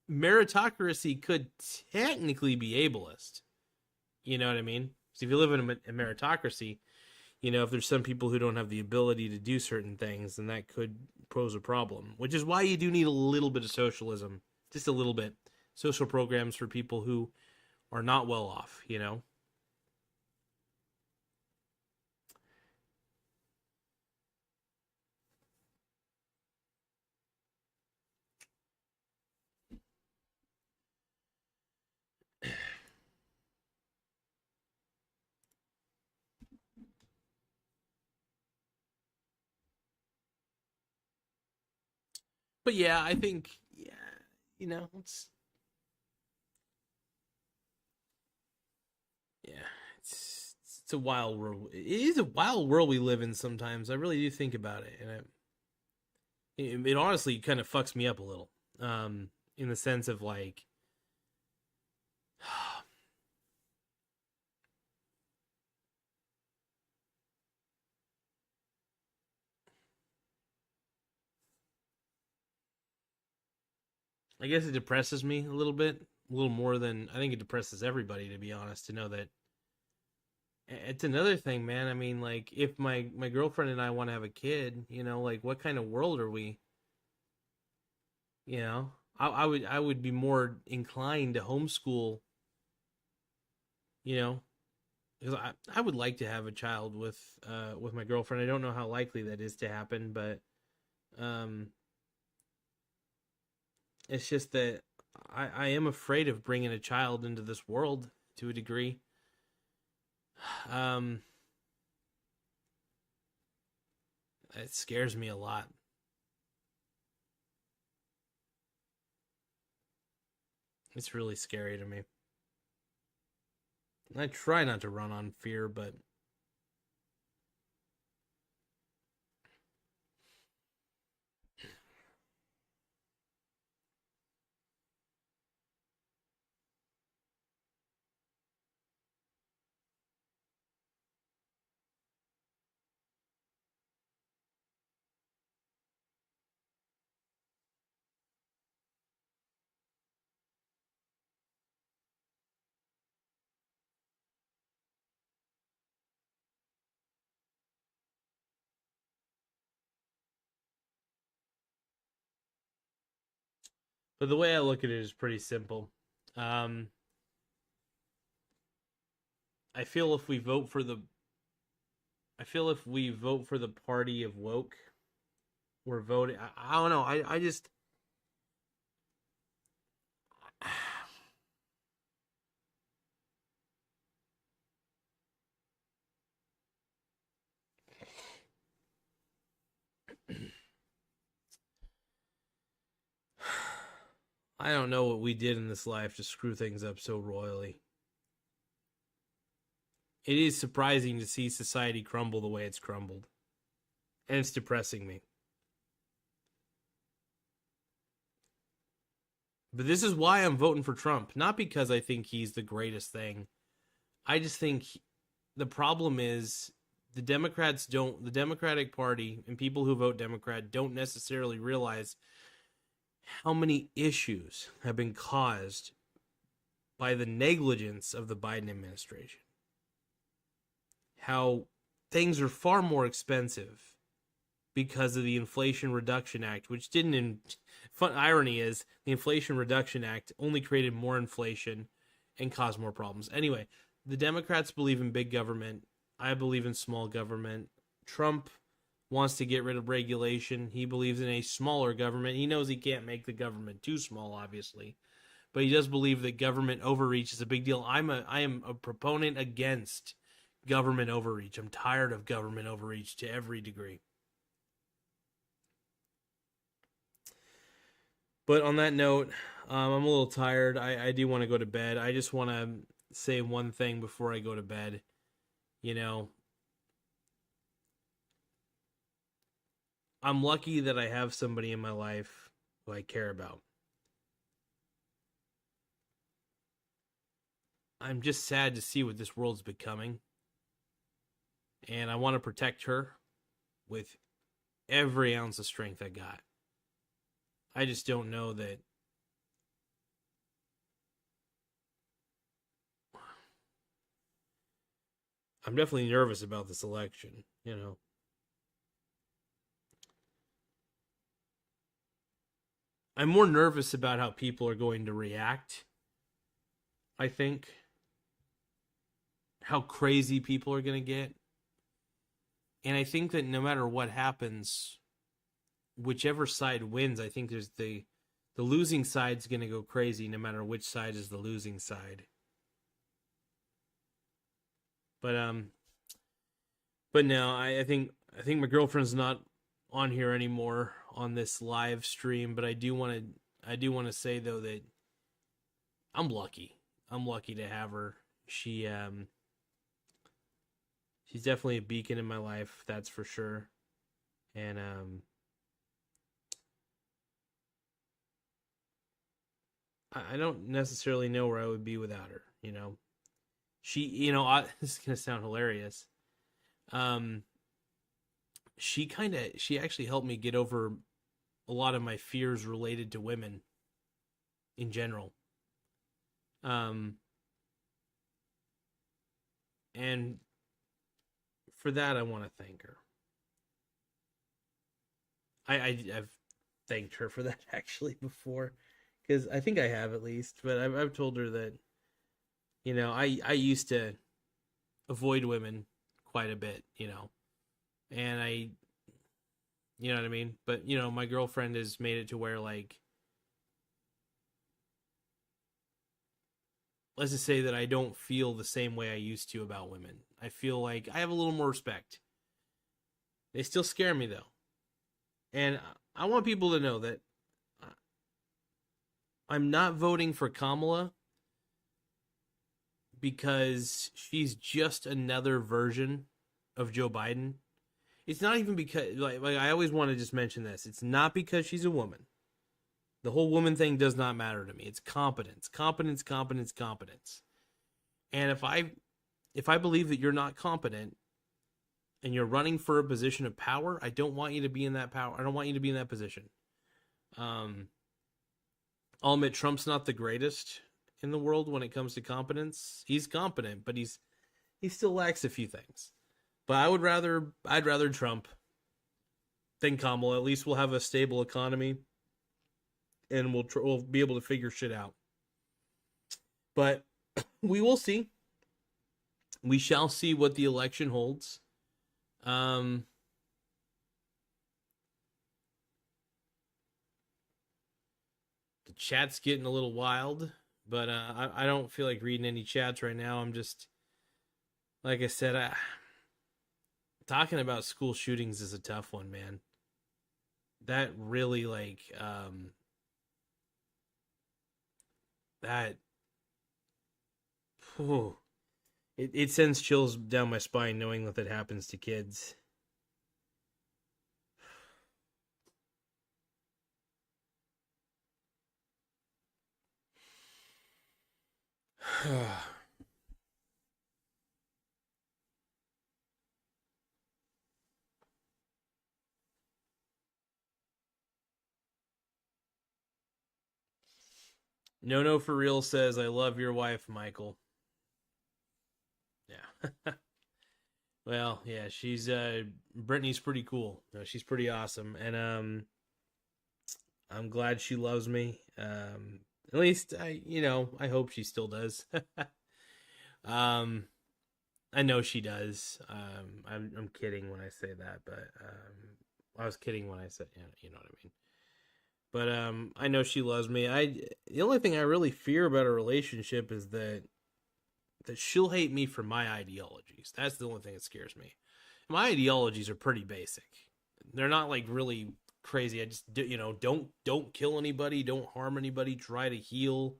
Meritocracy could technically be ableist. You know what I mean? So if you live in a meritocracy, if there's some people who don't have the ability to do certain things, then that could pose a problem. Which is why you do need a little bit of socialism, just a little bit, social programs for people who are not well off. But yeah, I think it's yeah, it's a wild world. It is a wild world we live in sometimes. I really do think about it, and it honestly kind of fucks me up a little. In the sense of like, I guess it depresses me a little bit, a little more than I think it depresses everybody, to be honest. To know that it's another thing, man. I mean, like, if my girlfriend and I want to have a kid, like, what kind of world are we? You know, I would be more inclined to homeschool. You know, because I would like to have a child with my girlfriend. I don't know how likely that is to happen, but um, it's just that I am afraid of bringing a child into this world to a degree. Um, it scares me a lot. It's really scary to me. I try not to run on fear, but the way I look at it is pretty simple. Um, I feel if we vote for the, I feel if we vote for the party of woke, we're voting. I don't know. I just, I don't know what we did in this life to screw things up so royally. It is surprising to see society crumble the way it's crumbled, and it's depressing me. But this is why I'm voting for Trump, not because I think he's the greatest thing. I just think the problem is the Democratic Party and people who vote Democrat don't necessarily realize how many issues have been caused by the negligence of the Biden administration. How things are far more expensive because of the Inflation Reduction Act, which didn't. Fun irony is the Inflation Reduction Act only created more inflation and caused more problems. Anyway, the Democrats believe in big government. I believe in small government. Trump wants to get rid of regulation. He believes in a smaller government. He knows he can't make the government too small, obviously, but he does believe that government overreach is a big deal. I am a proponent against government overreach. I'm tired of government overreach to every degree. But on that note, I'm a little tired. I do want to go to bed. I just want to say one thing before I go to bed. You know, I'm lucky that I have somebody in my life who I care about. I'm just sad to see what this world's becoming. And I want to protect her with every ounce of strength I got. I just don't know that. I'm definitely nervous about this election, you know. I'm more nervous about how people are going to react, I think. How crazy people are going to get. And I think that no matter what happens, whichever side wins, I think there's the losing side's going to go crazy no matter which side is the losing side. But no, I think my girlfriend's not on here anymore on this live stream, but I do want to say though that I'm lucky. I'm lucky to have her. She's definitely a beacon in my life, that's for sure. And I don't necessarily know where I would be without her, you know. This is gonna sound hilarious. She actually helped me get over a lot of my fears related to women in general. And for that, I want to thank her. I've thanked her for that actually before, because I think I have at least, but I've told her that, you know, I used to avoid women quite a bit, you know, and you know what I mean? But, you know, my girlfriend has made it to where, like, let's just say that I don't feel the same way I used to about women. I feel like I have a little more respect. They still scare me, though. And I want people to know that I'm not voting for Kamala because she's just another version of Joe Biden. It's not even because, like I always want to just mention this. It's not because she's a woman. The whole woman thing does not matter to me. It's competence, competence, competence, competence. And if I believe that you're not competent and you're running for a position of power, I don't want you to be in that power. I don't want you to be in that position. I'll admit Trump's not the greatest in the world when it comes to competence. He's competent, but he still lacks a few things. But I'd rather Trump than Kamala. At least we'll have a stable economy, and we'll be able to figure shit out. But we will see. We shall see what the election holds. The chat's getting a little wild, but I don't feel like reading any chats right now. I'm just, like I said, talking about school shootings is a tough one, man. That really, like, that, whew, it sends chills down my spine knowing that happens to kids. No, for real says, I love your wife, Michael. Yeah. Well, yeah, she's Brittany's pretty cool. She's pretty awesome, and I'm glad she loves me. At least I hope she still does. I know she does. I'm kidding when I say that, but I was kidding when I said, you know what I mean. But I know she loves me. The only thing I really fear about a relationship is that she'll hate me for my ideologies. That's the only thing that scares me. My ideologies are pretty basic. They're not like really crazy. I just don't kill anybody, don't harm anybody, try to heal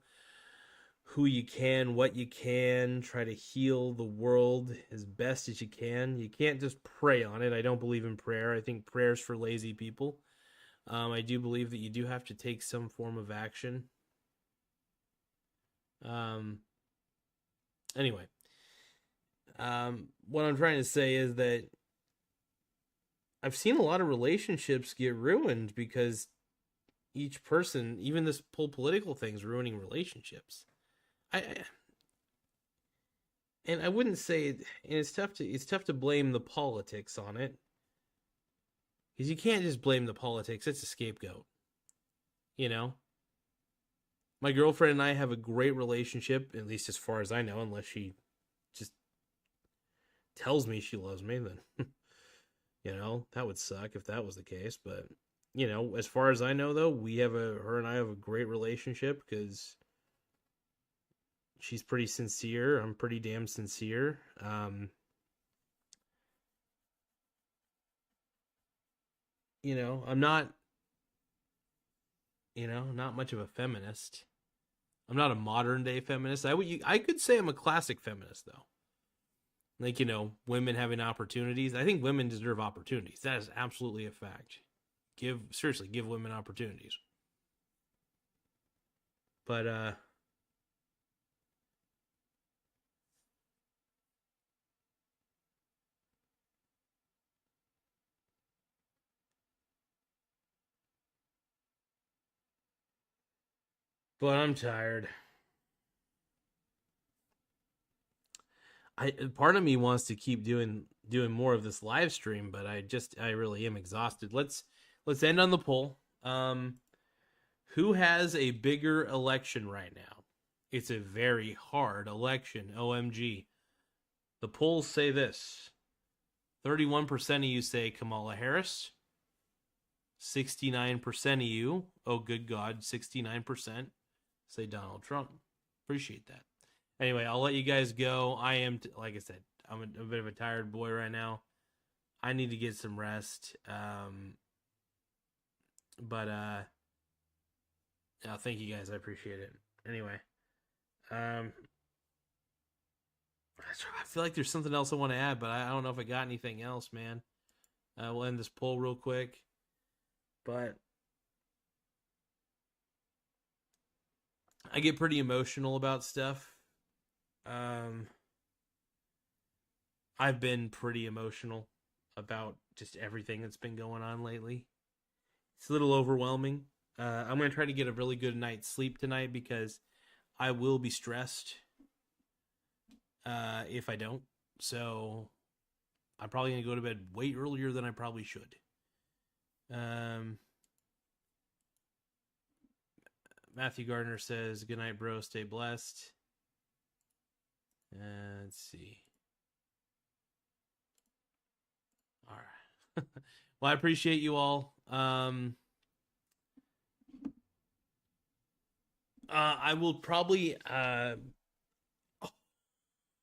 who you can, what you can, try to heal the world as best as you can. You can't just pray on it. I don't believe in prayer. I think prayer's for lazy people. I do believe that you do have to take some form of action. Um, anyway, what I'm trying to say is that I've seen a lot of relationships get ruined because each person, even this whole political thing's ruining relationships. I and I wouldn't say, and it's tough to blame the politics on it because you can't just blame the politics. It's a scapegoat, you know. My girlfriend and I have a great relationship, at least as far as I know, unless she just tells me she loves me, then that would suck if that was the case. But as far as I know, though, her and I have a great relationship because she's pretty sincere. I'm pretty damn sincere. I'm not, not much of a feminist. I'm not a modern day feminist. I could say I'm a classic feminist though. Like, women having opportunities. I think women deserve opportunities. That is absolutely a fact. Give women opportunities. But I'm tired. Part of me wants to keep doing more of this live stream, but I really am exhausted. Let's end on the poll. Who has a bigger election right now? It's a very hard election. OMG. The polls say this. 31% of you say Kamala Harris. 69% of you, oh good God, 69% say Donald Trump. Appreciate that. Anyway, I'll let you guys go. I am, like I said, I'm a bit of a tired boy right now. I need to get some rest. But thank you guys. I appreciate it. Anyway, I feel like there's something else I want to add, but I don't know if I got anything else, man. We'll end this poll real quick. But I get pretty emotional about stuff. I've been pretty emotional about just everything that's been going on lately. It's a little overwhelming. I'm going to try to get a really good night's sleep tonight because I will be stressed if I don't. So I'm probably going to go to bed way earlier than I probably should. Matthew Gardner says, good night, bro. Stay blessed. Let's see. All right. Well, I appreciate you all. I will probably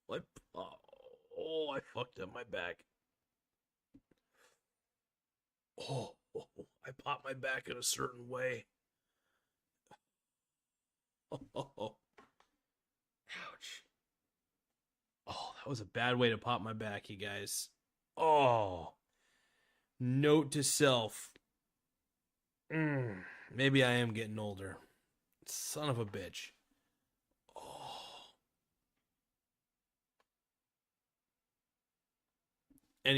what? Oh, I fucked up my back. I popped my back in a certain way. Oh, ouch. Oh, that was a bad way to pop my back, you guys. Oh, note to self. Maybe I am getting older. Son of a bitch.